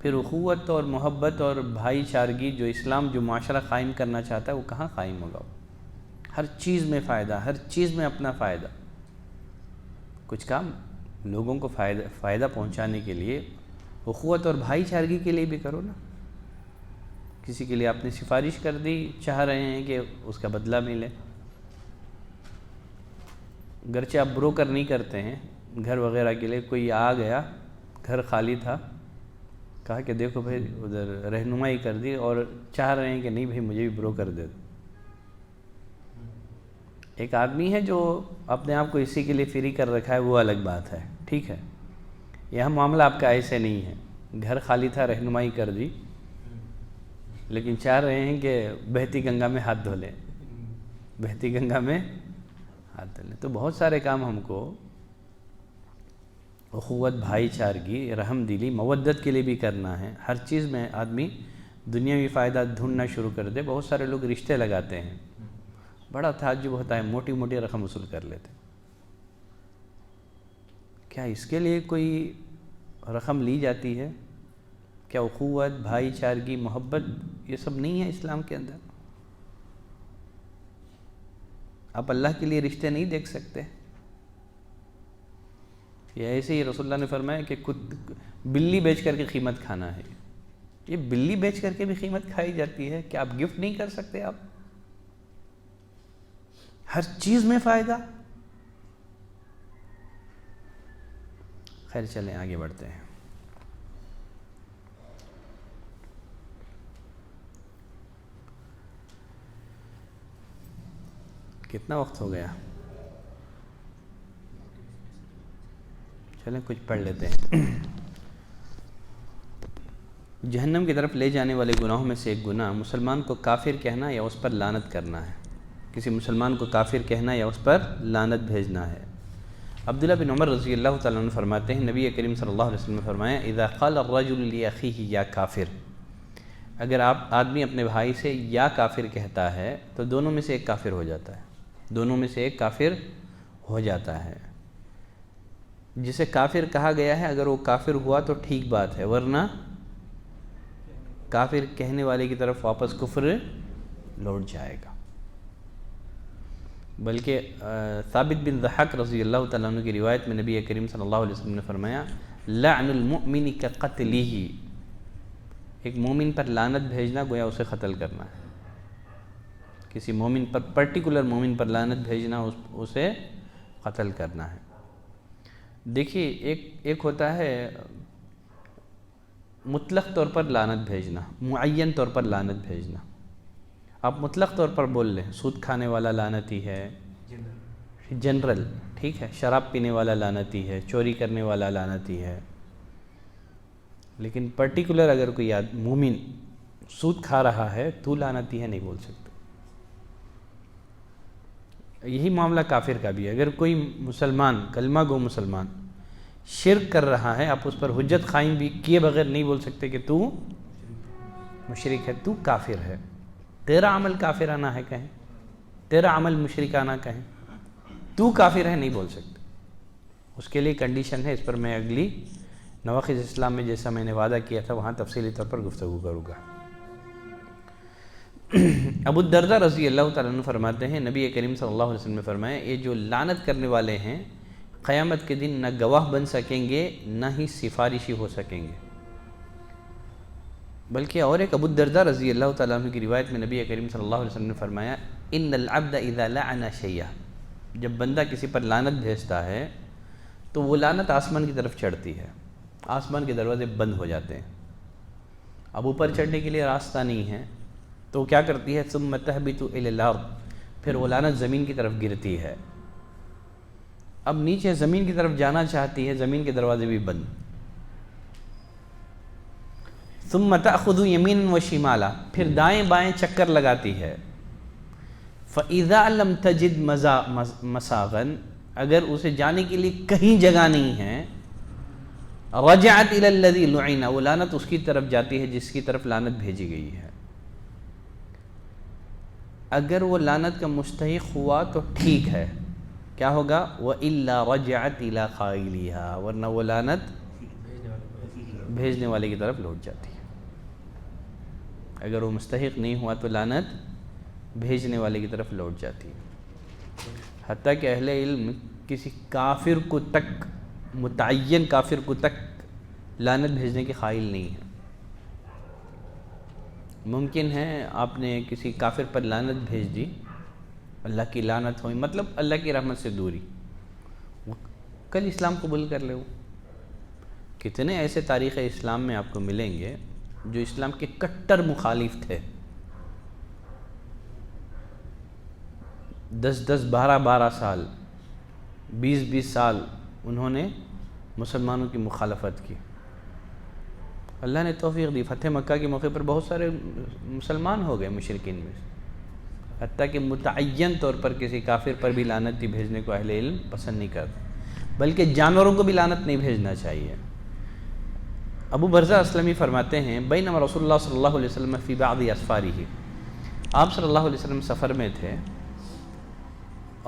پھر اخوت اور محبت اور بھائی چارگی جو اسلام جو معاشرہ قائم کرنا چاہتا ہے وہ کہاں قائم ہوگا؟ ہر چیز میں فائدہ، ہر چیز میں اپنا فائدہ. کچھ کام لوگوں کو فائدہ پہنچانے کے لیے اخوت اور بھائی چارگی کے لیے بھی کرو نا. کسی کے لیے آپ نے سفارش کر دی، چاہ رہے ہیں کہ اس کا بدلہ ملے. گرچہ آپ بروکر نہیں کرتے ہیں، گھر وغیرہ کے لیے کوئی آ گیا، گھر خالی تھا، کہا کہ دیکھو بھائی ادھر رہنمائی کر دی اور چاہ رہے ہیں کہ نہیں بھائی مجھے بھی بروکر دے دو. ایک آدمی ہے جو اپنے آپ کو اسی کے لیے فری کر رکھا ہے، وہ الگ بات ہے، ٹھیک ہے. یہاں معاملہ آپ کا ایسے نہیں ہے. گھر خالی تھا، رہنمائی کر دی، لیکن چاہ رہے ہیں کہ بہتی گنگا میں ہاتھ دھو لیں، بہتی گنگا میں ہاتھ دھو لیں. تو بہت سارے کام ہم کو اخوت، بھائی چارگی، رحم دلی، مودت کے لیے بھی کرنا ہے. ہر چیز میں آدمی دنیاوی فائدہ ڈھونڈنا شروع کر دے. بہت سارے لوگ رشتے لگاتے ہیں، بڑا تعجب ہوتا ہے، موٹی موٹی رقم وصول کر لیتے. کیا اس کے لیے کوئی رقم لی جاتی ہے؟ کیا اخوت، بھائی چارگی، محبت یہ سب نہیں ہے اسلام کے اندر؟ آپ اللہ کے لیے رشتے نہیں دیکھ سکتے؟ یہ ایسے ہی رسول اللہ نے فرمایا کہ بلی بیچ کر کے قیمت کھانا ہے. یہ بلی بیچ کر کے بھی قیمت کھائی جاتی ہے. کیا آپ گفٹ نہیں کر سکتے؟ آپ ہر چیز میں فائدہ. خیر چلیں آگے بڑھتے ہیں. کتنا وقت ہو گیا؟ چلیں کچھ پڑھ لیتے ہیں. جہنم کی طرف لے جانے والے گناہوں میں سے ایک گناہ مسلمان کو کافر کہنا یا اس پر لعنت کرنا ہے. کسی مسلمان کو کافر کہنا یا اس پر لعنت بھیجنا ہے. عبداللہ بن عمر رضی اللہ تعالیٰ عنہ فرماتے ہیں نبی کریم صلی اللہ علیہ وسلم نے فرمایا اذا قال الرجل لاخیہ یا کافر، اگر آدمی اپنے بھائی سے یا کافر کہتا ہے تو دونوں میں سے ایک کافر ہو جاتا ہے. دونوں میں سے ایک کافر ہو جاتا ہے. جسے کافر کہا گیا ہے اگر وہ کافر ہوا تو ٹھیک بات ہے، ورنہ کافر کہنے والے کی طرف واپس کفر لوٹ جائے گا. بلکہ ثابت بن ضحاک رضی اللہ تعالیٰ عنہ کی روایت میں نبی کریم صلی اللہ علیہ وسلم نے فرمایا لعن المؤمن کقتلہ، ایک مومن پر لعنت بھیجنا گویا اسے قتل کرنا ہے. کسی مومن پر، پرٹیکولر مومن پر لعنت بھیجنا اسے قتل کرنا ہے. دیکھیے ایک ہوتا ہے مطلق طور پر لعنت بھیجنا، معین طور پر لعنت بھیجنا. آپ مطلق طور پر بول لیں سود کھانے والا لعنتی ہے، جنرل، ٹھیک ہے، شراب پینے والا لعنتی ہے، چوری کرنے والا لعنتی ہے. لیکن پرٹیکولر اگر کوئی مومن سود کھا رہا ہے تو لعنتی ہے نہیں بول سکتے. یہی معاملہ کافر کا بھی ہے. اگر کوئی مسلمان، کلمہ گو مسلمان شرک کر رہا ہے، آپ اس پر حجت قائم بھی کیے بغیر نہیں بول سکتے کہ تو مشرک ہے، تو کافر ہے. تیرا عمل کافرانہ ہے کہیں، تیرا عمل مشرکانہ کہیں، تو کافر ہے نہیں بول سکتے. اس کے لیے کنڈیشن ہے. اس پر میں اگلی نواقض اسلام میں جیسا میں نے وعدہ کیا تھا وہاں تفصیلی طور پر گفتگو کروں گا. ابو الدرداء رضی اللہ تعالیٰ عنہ فرماتے ہیں نبی کریم صلی اللہ علیہ وسلم نے فرمایا یہ جو لعنت کرنے والے ہیں قیامت کے دن نہ گواہ بن سکیں گے نہ ہی سفارشی ہو سکیں گے. بلکہ اور ایک ابو الدرداء رضی اللہ تعالیٰ عنہ کی روایت میں نبی کریم صلی اللہ علیہ وسلم نے فرمایا ان العبد اذا لعن شیئا، جب بندہ کسی پر لعنت بھیجتا ہے تو وہ لعنت آسمان کی طرف چڑھتی ہے، آسمان کے دروازے بند ہو جاتے ہیں، اب اوپر چڑھنے کے لیے راستہ نہیں ہے تو کیا کرتی ہے ثم تهبط الى الارض، پھر وہ لعنت زمین کی طرف گرتی ہے. اب نیچے زمین کی طرف جانا چاہتی ہے، زمین کے دروازے بھی بند. ثم تأخذ یمینا وشمالا، پھر دائیں بائیں چکر لگاتی ہے. فاذا لم تجد مساغا، اگر اسے جانے کے لیے کہیں جگہ نہیں ہے، رجعت الى الذي لعن، وہ لعنت اس کی طرف جاتی ہے جس کی طرف لعنت بھیجی گئی ہے. اگر وہ لعنت کا مستحق ہوا تو ٹھیک ہے، کیا ہوگا وَإِلَّا رَجَعَتْ إِلَىٰ قَائِلِهَا، ورنہ وہ لعنت بھیجنے والے کی طرف لوٹ جاتی ہے۔ اگر وہ مستحق نہیں ہوا تو لعنت بھیجنے والے کی طرف لوٹ جاتی ہے۔ حتیٰ کہ اہل علم کسی کافر کو تک، متعین کافر کو تک لعنت بھیجنے کے قائل نہیں ہے۔ ممکن ہے آپ نے کسی کافر پر لعنت بھیج دی، اللہ کی لعنت ہوئی، مطلب اللہ کی رحمت سے دوری، کل اسلام قبول کر لے۔ وہ کتنے ایسے تاریخ اسلام میں آپ کو ملیں گے جو اسلام کے کٹر مخالف تھے، 10 12 سال، 20 سال انہوں نے مسلمانوں کی مخالفت کی۔ اللہ نے توفیق دی، فتح مکہ کے موقع پر بہت سارے مسلمان ہو گئے مشرکین میں، حتیٰ کہ متعین طور پر کسی کافر پر بھی لعنت بھیجنے کو اہل علم پسند نہیں کرتے، بلکہ جانوروں کو بھی لعنت نہیں بھیجنا چاہیے۔ ابو برزہ اسلمی فرماتے ہیں بینما رسول اللہ صلی اللہ علیہ وسلم فی بعض اسفارہ، آپ صلی اللہ علیہ وسلم سفر میں تھے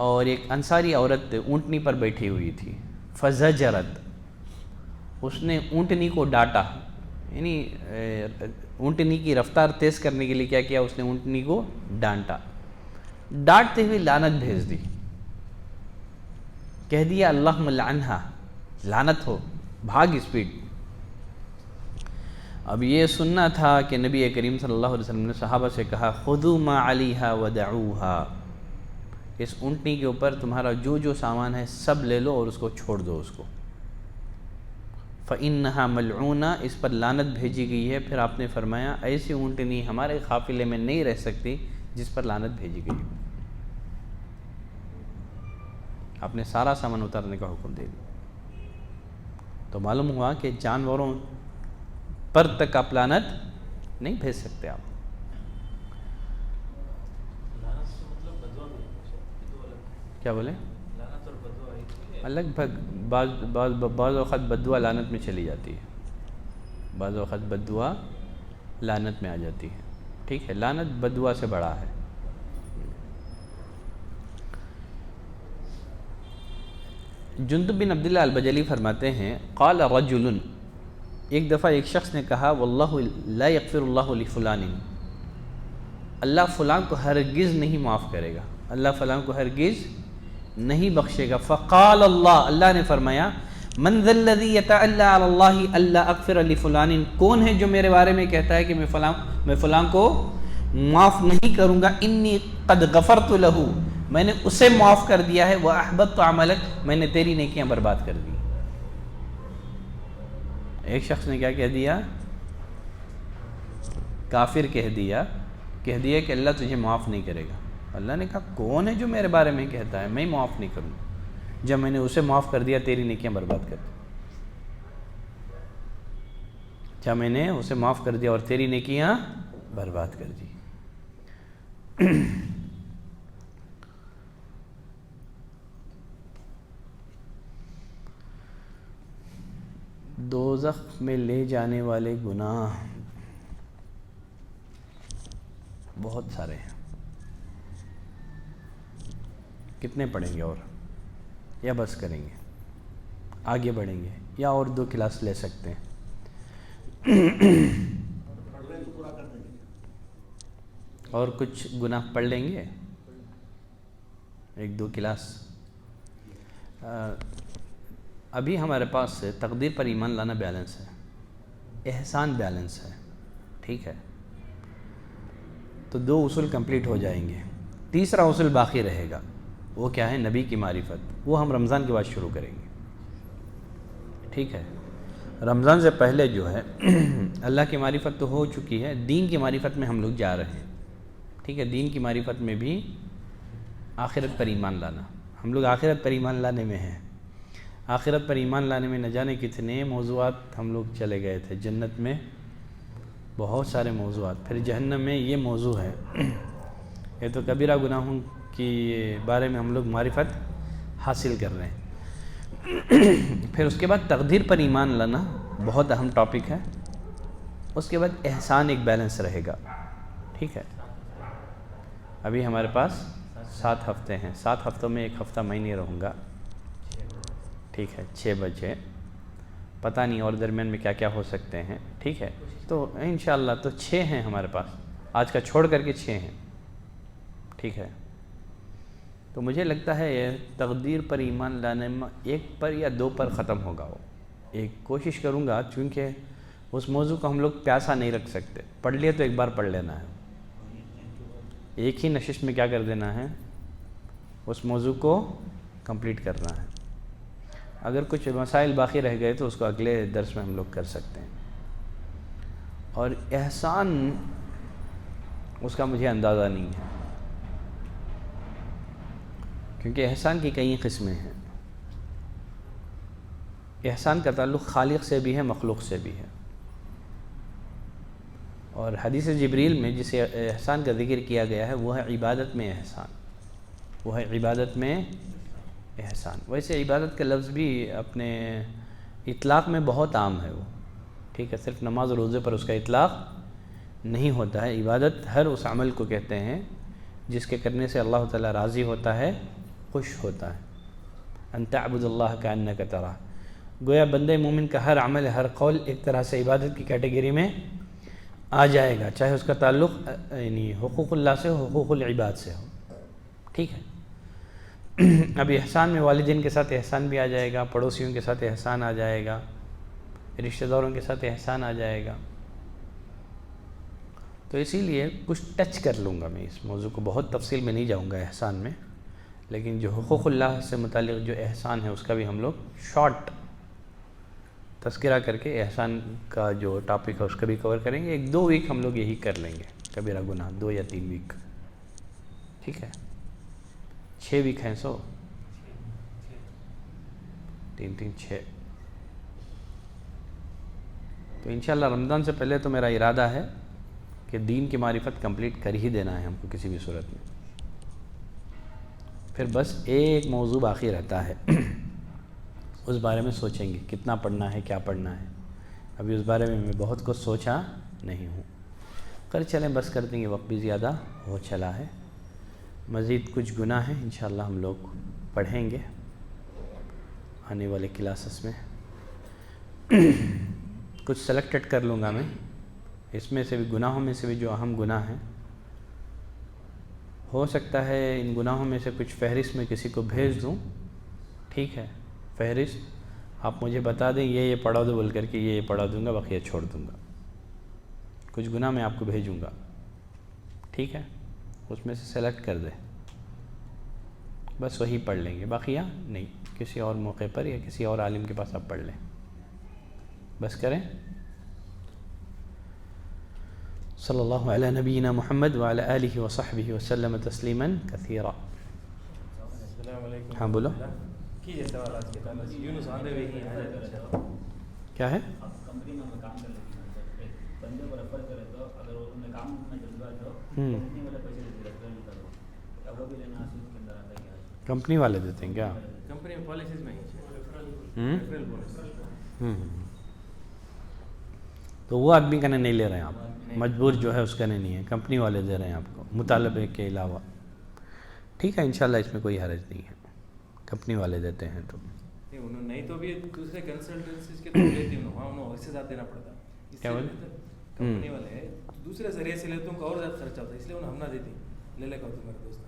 اور ایک انصاری عورت اونٹنی پر بیٹھی ہوئی تھی، فزجرت، اس نے اونٹنی کو ڈانٹا، یعنی اونٹنی کی رفتار تیز کرنے کے لیے کیا کیا، اس نے اونٹنی کو ڈانٹا، ڈانٹتے ہوئے لعنت بھیج دی، کہہ دیا اللہم لعنہا، لعنت ہو، بھاگ اسپیڈ۔ اب یہ سننا تھا کہ نبی کریم صلی اللہ علیہ وسلم نے صحابہ سے کہا خذوا ما علیہا ودعوہا، اس اونٹنی کے اوپر تمہارا جو جو سامان ہے سب لے لو اور اس کو چھوڑ دو اس کو، فإنہا ملعونہ، اس پر لعنت بھیجی گئی ہے۔ پھر آپ نے فرمایا ایسی اونٹنی ہمارے قافلے میں نہیں رہ سکتی جس پر لعنت بھیجی گئی۔ آپ نے سارا سامان اتارنے کا حکم دے دیا۔ تو معلوم ہوا کہ جانوروں پر تک آپ لعنت نہیں بھیج سکتے آپ۔ کیا بولے؟ الگ بعض اوقات بددعا لعنت میں چلی جاتی ہے، بعض اوقات بددعا لعنت میں آ جاتی ہے، ٹھیک ہے، لعنت بددعا سے بڑا ہے۔ جندب بن عبداللہ البجلی فرماتے ہیں قال رجل، ایک دفعہ ایک شخص نے کہا واللہ لا یغفر اللہ لفلان، اللہ فلاں کو ہرگز نہیں معاف کرے گا، اللہ فلاں کو ہرگز نہیں بخشے گا۔ فقال اللہ نے فرمایا من ذا الذی یتعلی علی اللہ الا اغفر لفلان، کون ہے جو میرے بارے میں کہتا ہے کہ میں فلاں کو معاف نہیں کروں گا، انی قد غفرت لہ، میں نے اسے معاف کر دیا ہے، واحبطت عملک، میں نے تیری نیکیاں برباد کر دی۔ ایک شخص نے کیا کہہ دیا؟ کافر کہہ دیا کہ اللہ تجھے معاف نہیں کرے گا۔ اللہ نے کہا کون ہے جو میرے بارے میں کہتا ہے میں معاف نہیں کروں، جب میں نے اسے معاف کر دیا تیری نیکیاں برباد کر دی، جب میں نے اسے معاف کر دیا اور تیری نیکیاں برباد کر دی۔ دوزخ میں لے جانے والے گناہ بہت سارے ہیں، کتنے پڑھیں گے اور یا بس کریں گے، آگے بڑھیں گے یا اور 2 کلاس لے سکتے ہیں، اور کچھ گناہ پڑھ لیں گے 1-2 کلاس۔ ابھی ہمارے پاس تقدیر پر ایمان لانا بیلنس ہے، احسان بیلنس ہے، ٹھیک ہے، تو 2 اصول کمپلیٹ ہو جائیں گے، تیسرا اصول باقی رہے گا، وہ کیا ہے؟ نبی کی معرفت، وہ ہم رمضان کے بعد شروع کریں گے، ٹھیک ہے۔ رمضان سے پہلے جو ہے اللہ کی معرفت تو ہو چکی ہے، دین کی معرفت میں ہم لوگ جا رہے ہیں، ٹھیک ہے، دین کی معرفت میں بھی آخرت پر ایمان لانا، ہم لوگ آخرت پر ایمان لانے میں ہیں، آخرت پر ایمان لانے میں نہ جانے کتنے موضوعات ہم لوگ چلے گئے تھے، جنت میں بہت سارے موضوعات، پھر جہنم میں یہ موضوع ہے، یہ تو کبیرہ گناہوں کے بارے میں ہم لوگ معرفت حاصل کر رہے ہیں۔ پھر اس کے بعد تقدیر پر ایمان لانا بہت اہم ٹاپک ہے، اس کے بعد احسان ایک بیلنس رہے گا، ٹھیک ہے۔ ابھی ہمارے پاس 7 ہفتے ہیں، 7 ہفتوں میں 1 ہفتہ میں نہیں رہوں گا، ٹھیک ہے، 6 بجے پتہ نہیں اور درمیان میں کیا کیا ہو سکتے ہیں، ٹھیک ہے. تو انشاءاللہ تو 6 ہیں ہمارے پاس، آج کا چھوڑ کر کے 6 ہیں، ٹھیک ہے. تو مجھے لگتا ہے یہ تقدیر پر ایمان لانے میں 1 پر یا 2 پر ختم ہوگا. وہ ایک کوشش کروں گا، چونکہ اس موضوع کو ہم لوگ پیاسا نہیں رکھ سکتے. پڑھ لیے تو ایک بار پڑھ لینا ہے، ایک ہی نشست میں کیا کر دینا ہے، اس موضوع کو کمپلیٹ کرنا ہے. اگر کچھ مسائل باقی رہ گئے تو اس کو اگلے درس میں ہم لوگ کر سکتے ہیں. اور احسان اس کا مجھے اندازہ نہیں ہے، کیونکہ احسان کی کئی قسمیں ہیں. احسان کا تعلق خالق سے بھی ہے، مخلوق سے بھی ہے. اور حدیث جبریل میں جسے احسان کا ذکر کیا گیا ہے وہ ہے عبادت میں احسان، وہ ہے عبادت میں احسان. ویسے عبادت کا لفظ بھی اپنے اطلاق میں بہت عام ہے، وہ ٹھیک ہے، صرف نماز و روزے پر اس کا اطلاق نہیں ہوتا ہے. عبادت ہر اس عمل کو کہتے ہیں جس کے کرنے سے اللہ تعالیٰ راضی ہوتا ہے، خوش ہوتا ہے. ان تعبد اللہ کأنک تراہ، گویا بندے مومن کا ہر عمل، ہر قول ایک طرح سے عبادت کی کیٹیگری میں آ جائے گا، چاہے اس کا تعلق یعنی حقوق اللہ سے ہو، حقوق العباد سے ہو، ٹھیک ہے. اب احسان میں والدین کے ساتھ احسان بھی آ جائے گا، پڑوسیوں کے ساتھ احسان آ جائے گا، رشتہ داروں کے ساتھ احسان آ جائے گا. تو اسی لیے کچھ ٹچ کر لوں گا میں اس موضوع کو، بہت تفصیل میں نہیں جاؤں گا احسان میں، لیکن جو حقوق اللہ سے متعلق جو احسان ہے اس کا بھی ہم لوگ شارٹ تذکرہ کر کے احسان کا جو ٹاپک ہے اس کا بھی کور کریں گے. 1-2 ویک ہم لوگ یہی کر لیں گے، کبیرہ گناہ 2 یا 3 ویک، ٹھیک ہے. 6 ویک ہیں، 3 6. تو انشاءاللہ رمضان سے پہلے تو میرا ارادہ ہے کہ دین کی معرفت کمپلیٹ کر ہی دینا ہے ہم کو کسی بھی صورت میں. پھر بس ایک موضوع باقی رہتا ہے، اس بارے میں سوچیں گے کتنا پڑھنا ہے، کیا پڑھنا ہے. ابھی اس بارے میں بہت کچھ سوچا نہیں ہوں. کر چلیں، بس کر دیں گے، وقت بھی زیادہ ہو چلا ہے. مزید کچھ گناہ ہیں انشاءاللہ ہم لوگ پڑھیں گے آنے والے کلاسز میں. کچھ سلیکٹڈ کر لوں گا میں، اس میں سے بھی گناہوں میں سے بھی جو اہم گناہ ہیں، ہو سکتا ہے ان گناہوں میں سے کچھ فہرست میں کسی کو بھیج دوں، ٹھیک ہے. فہرست آپ مجھے بتا دیں یہ پڑھا دو بول کر کے، یہ پڑھا دوں گا، بقیہ چھوڑ دوں گا. کچھ گناہ میں آپ کو بھیجوں گا، ٹھیک ہے، اس میں سے سلیکٹ کر دیں، بس وہی پڑھ لیں گے، بقیہ نہیں. کسی اور موقع پر یا کسی اور عالم کے پاس آپ پڑھ لیں، بس کریں. صلی اللہ علی نبینا محمد وعلی آلہ وصحبہ وسلم تسلیما کثیرا. السلام علیکم. ہاں بولو، کیجیے سوال آج کے تعلق سے. یونس آندھے ہوئے ہی ہیں. کیا ہے؟ کمپنی میں کام کر لیتے ہیں، بندے کو ریفر کرے تو اگر وہ تم نے کام میں جذبہ تو کمپنی والے پیسے دیتے ریفرنس کرو، کیا وہ بھی لینا اصل کے اندر آتا ہے کیا؟ کمپنی والے دیتے ہیں کیا؟ کمپنی میں پالیسیز میں ریفرل بونس. تو وہ آدمی کا نہیں لے رہے ہیں آپ، مجبور جو ہے اس کا نہیں ہے، کمپنی والے دے رہے ہیں آپ کو مطالبے کے علاوہ، ٹھیک ہے. انشاءاللہ اس میں کوئی حرج نہیں ہے، کمپنی والے دیتے ہیں تو نہیں تو بھی دوسرے کنسلٹنسیز کے تھرو لیتے ہیں، وہاں انہوں حصہ زیادہ دینا پڑتا ہے. کیا بولے؟ کمپنی والے دوسرے ذریعے سے لیتے ہیں کو اور زیادہ خرچہ ہوتا ہے، اس لیے انہیں ہم نہ دیتے لے لے کر تمہارے دوست.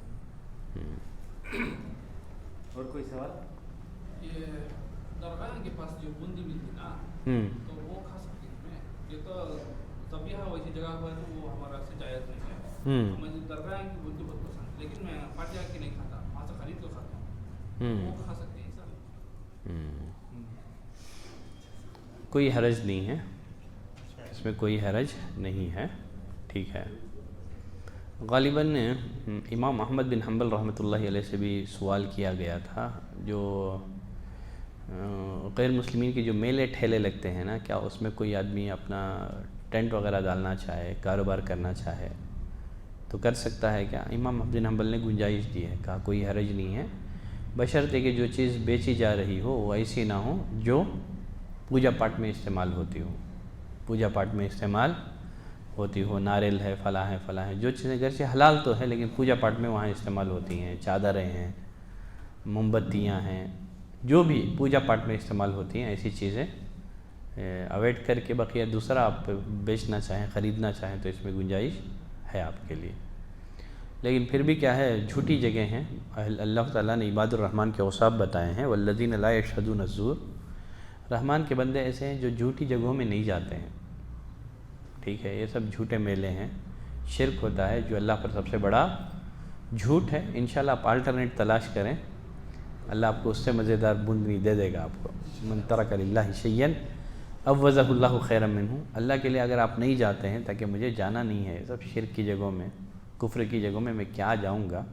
اور کوئی سوال؟ یہ درگاہ کے پاس جو بوندی ملتی نا تو وہ کھا سکتے ہیں. یہ تو طبیعہ ویسی جگہ پر ہے تو وہ ہمارا سے جائز نہیں ہے. مجھے درگاہ کی بوندی بہت پسند ہے، لیکن میں پاٹیا کی نہیں کھاتا، وہاں سے خرید کر کھاتا ہوں. وہ کھا سکتے ہیں سر؟ کوئی حرج نہیں ہے، اس میں کوئی حرج نہیں ہے، ٹھیک ہے. غالباً امام احمد بن حنبل رحمۃ اللہ علیہ سے بھی سوال کیا گیا تھا، جو غیر مسلمین کی جو میلے ٹھیلے لگتے ہیں نا، کیا اس میں کوئی آدمی اپنا ٹینٹ وغیرہ ڈالنا چاہے، کاروبار کرنا چاہے تو کر سکتا ہے کیا؟ امام احمد بن حنبل نے گنجائش دی ہے، کہا کوئی حرج نہیں ہے، بشرطے کہ جو چیز بیچی جا رہی ہو وہ ایسی نہ ہو جو پوجا پاٹ میں استعمال ہوتی ہو، پوجا پاٹ میں استعمال ہوتی ہو. ناریل ہے، فلاں ہے، فلاں ہے، جو چیزیں گھر سے حلال تو ہے لیکن پوجا پاٹ میں وہاں استعمال ہوتی ہیں، چادریں ہیں، موم بتیاں ہیں، جو بھی پوجا پاٹ میں استعمال ہوتی ہیں ایسی چیزیں اوائڈ کر کے بقیہ دوسرا آپ بیچنا چاہیں خریدنا چاہیں تو اس میں گنجائش ہے آپ کے لیے. لیکن پھر بھی کیا ہے جھوٹی جگہ ہیں. اللہ تعالیٰ نے عباد الرحمن کے اوصاف بتائے ہیں والذین لا یشہدون الزور. رحمان کے بندے ایسے ہیں جو جھوٹی جگہوں میں نہیں جاتے ہیں. ٹھیک ہے, یہ سب جھوٹے میلے ہیں. شرک ہوتا ہے جو اللہ پر سب سے بڑا جھوٹ ہے. انشاءاللہ آپ آلٹرنیٹ تلاش کریں, اللہ آپ کو اس سے مزیدار بندنی دے دے گا آپ کو. من ترک للہ شیئا عوضہ اللہ خیرا منہ. اللہ کے لیے اگر آپ نہیں جاتے ہیں تاکہ مجھے جانا نہیں ہے سب شرک کی جگہوں میں کفر کی جگہوں میں کیا جاؤں گا,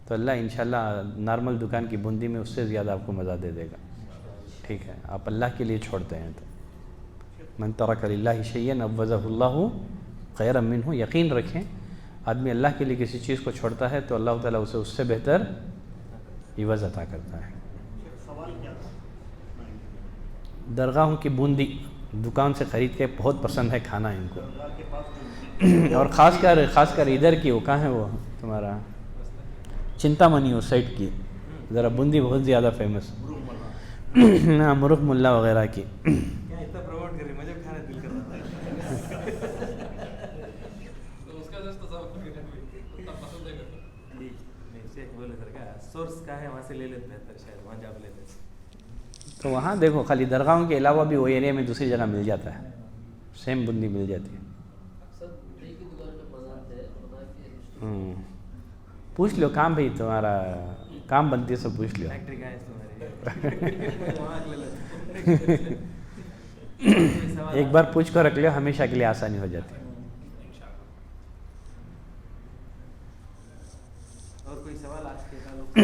تو اللہ انشاءاللہ نارمل دکان کی بندی میں اس سے زیادہ آپ کو مزہ دے دے گا. ٹھیک ہے, آپ اللہ کے لیے چھوڑتے ہیں تو من ترک للہ شیئا عوضہ اللہ خیرا منہ. یقین رکھیں آدمی اللہ کے لیے کسی چیز کو چھوڑتا ہے تو اللہ تعالیٰ اسے اس سے بہتر عوض عطا کرتا ہے. درگاہوں کی بوندی دکان سے خرید کے بہت پسند ہے کھانا ان کو, اور خاص کر ادھر کی وہ کہاں ہے وہ تمہارا چنتا منی اس سائڈ کی ذرا بوندی بہت زیادہ فیمس. ہاں مرغ ملا وغیرہ کی. اتنا پروموٹ کر رہی مجھے کھانا دل کر رہا تو اس کا جسٹ اتنا پسند ہے کرتا. شیخ بولے سر کا سورس کا ہے وہاں سے لے لیتے بہتر, شاید وہاں جا لیتے. تو وہاں دیکھو خالی درگاہوں کے علاوہ بھی وہ ایریا میں دوسری جگہ مل جاتا ہے, سیم بندی مل جاتی ہے. پوچھ لو کام بھائی تمہارا کام بنتی ہے سب پوچھ لو. فیکٹری کا ہے تمہاری. ایک بار پوچھ کر رکھ لو ہمیشہ کے لیے آسانی ہو جاتی ہے. اور کوئی سوال آج کے تعلق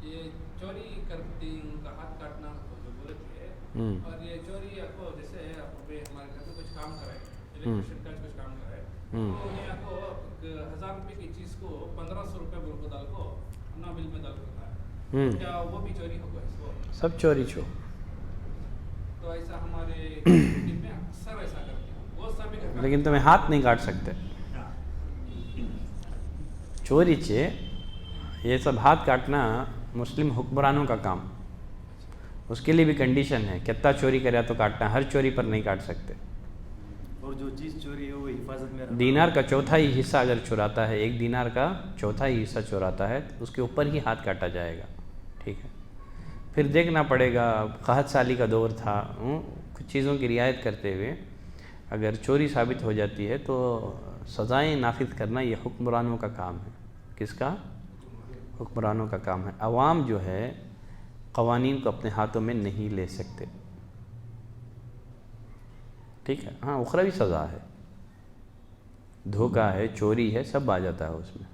یہ چوری کرتی ان کا ہاتھ کاٹنا جو بولے تھے, اور یہ چوری آپ کو جیسے آپ ہمارے گھر میں کچھ کام کرائے الیکٹریشن کا کچھ کام کرائے تو انہیں آپ کو 1000 روپے کی چیز کو 1500 روپے بول ڈال کو اپنا بل میں ڈال دیتا ہے, کیا وہ بھی چوری ہوگا اس کو؟ سب چوری چھو. تو ایسا ہمارے دن میں اکثر ایسا کرتے ہیں بہت سارے. لیکن تمہیں ہاتھ نہیں کاٹ سکتے چوری چے. یہ سب ہاتھ کاٹنا مسلم حکمرانوں کا کام, اس کے لیے بھی کنڈیشن ہے کتنا چوری کرے تو کاٹنا, ہر چوری پر نہیں کاٹ سکتے. اور جو چیز چوری ہے وہ حفاظت میں دینار کا چوتھا ہی حصہ اگر چراتا ہے, 1 دینار کا چوتھا ہی حصہ چراتا ہے اس کے اوپر ہی ہاتھ کاٹا جائے گا. ٹھیک ہے, پھر دیکھنا پڑے گا. قحط سالی کا دور تھا, کچھ چیزوں کی رعایت کرتے ہوئے اگر چوری ثابت ہو جاتی ہے تو سزائیں نافذ کرنا یہ حکمرانوں کا کام ہے. کس کا؟ حکمرانوں کا کام ہے. عوام جو ہے قوانین کو اپنے ہاتھوں میں نہیں لے سکتے. ٹھیک ہے, ہاں اخروی سزا ہے, دھوکہ ہے, چوری ہے, سب آ جاتا ہے اس میں.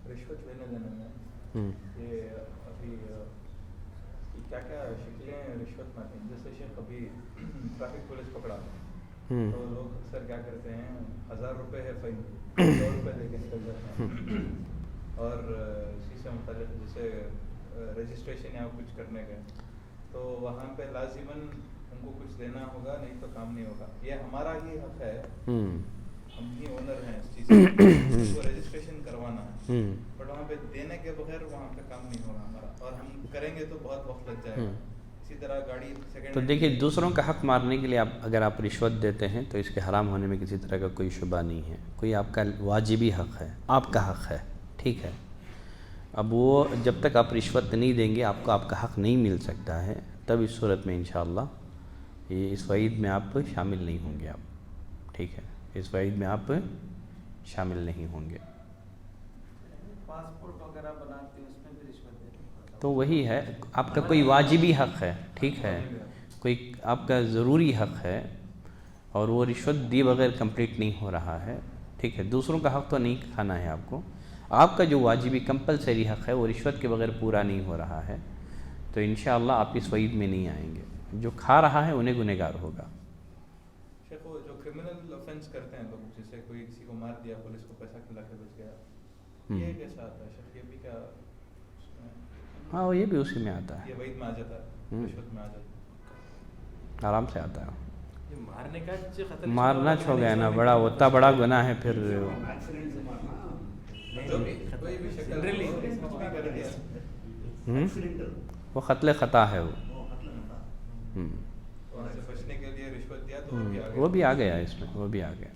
رشوت لینے دینے میں یہ ابھی کیا کیا شکلیں رشوت میں آتی ہیں؟ جیسے شیخ ابھی ٹریفک پولیس پکڑا تو لوگ اکثر کیا کرتے ہیں 1000 روپے ہے فائن, 100 روپے لے کے نکل جاتے ہیں. اور اسی سے متعلق جیسے رجسٹریشن یا کچھ کرنے گئے تو وہاں پہ لازماً ان کو کچھ دینا ہوگا, نہیں تو کام نہیں ہوگا. یہ ہمارا ہی حق ہے, ہم ہی اونر ہیں اس چیز کو رجسٹریشن کروانا ہے, بٹ وہاں پہ دینے کے بغیر وہاں پہ کام نہیں ہوگا ہمارا, اور ہم کریں گے تو بہت وقت لگ جائے گا. اسی طرح گاڑی سیکنڈ. تو دیکھیے دوسروں کا حق مارنے کے لیے اگر آپ رشوت دیتے ہیں تو اس کے حرام ہونے میں کسی طرح کا کوئی شبہ نہیں ہے. کوئی آپ کا واجبی حق ہے, آپ کا حق ہے. ٹھیک ہے, اب وہ جب تک آپ رشوت نہیں دیں گے آپ کو آپ کا حق نہیں مل سکتا ہے. تب اس صورت میں انشاءاللہ یہ اس وعید میں آپ شامل نہیں ہوں گے آپ. ٹھیک ہے, اس وعید میں آپ شامل نہیں ہوں گے. پاسپورٹ وغیرہ بناتے ہیں اس میں بھی رشوت دیتے ہیں تو وہی ہے, آپ کا کوئی واجبی حق ہے. ٹھیک ہے, کوئی آپ کا ضروری حق ہے اور وہ رشوت دی بغیر کمپلیٹ نہیں ہو رہا ہے. ٹھیک ہے, دوسروں کا حق تو نہیں کھانا ہے آپ کو. آپ کا جو واجبی کمپلسری حق ہے وہ رشوت کے بغیر پورا نہیں ہو رہا ہے, تو انشاءاللہ آپ اس وعید میں نہیں آئیں گے. جو کھا رہا ہے انہیں گنہگار ہوگا. شیخ وہ جو کرمنل آفینس کرتے ہیں لوگ, جیسے کوئی کسی کو مار دیا, پولیس کو پیسہ کھلا کے بچ گیا, یہ کیسا آتا ہے شیخ؟ یہ بھی کیا؟ ہاں یہ بھی اسی میں آتا ہے, یہ وعید میں آ جاتا ہے, رشوت میں آ جاتا ہے, آرام سے آتا ہے. مارنے کا خطر مارنا چھو گیا نا, بڑا اتنا بڑا گناہ ہے. پھر کوئی بھی شکل کچھ بھی کر دیا ایکسیڈنٹل وہ قتل خطا ہے وہ قتل نہ تھا. وہاں سے بچنے کے لیے رشوت دیا تو وہ بھی آ گیا. وہ بھی آ گیا اس میں، وہ بھی آ گیا.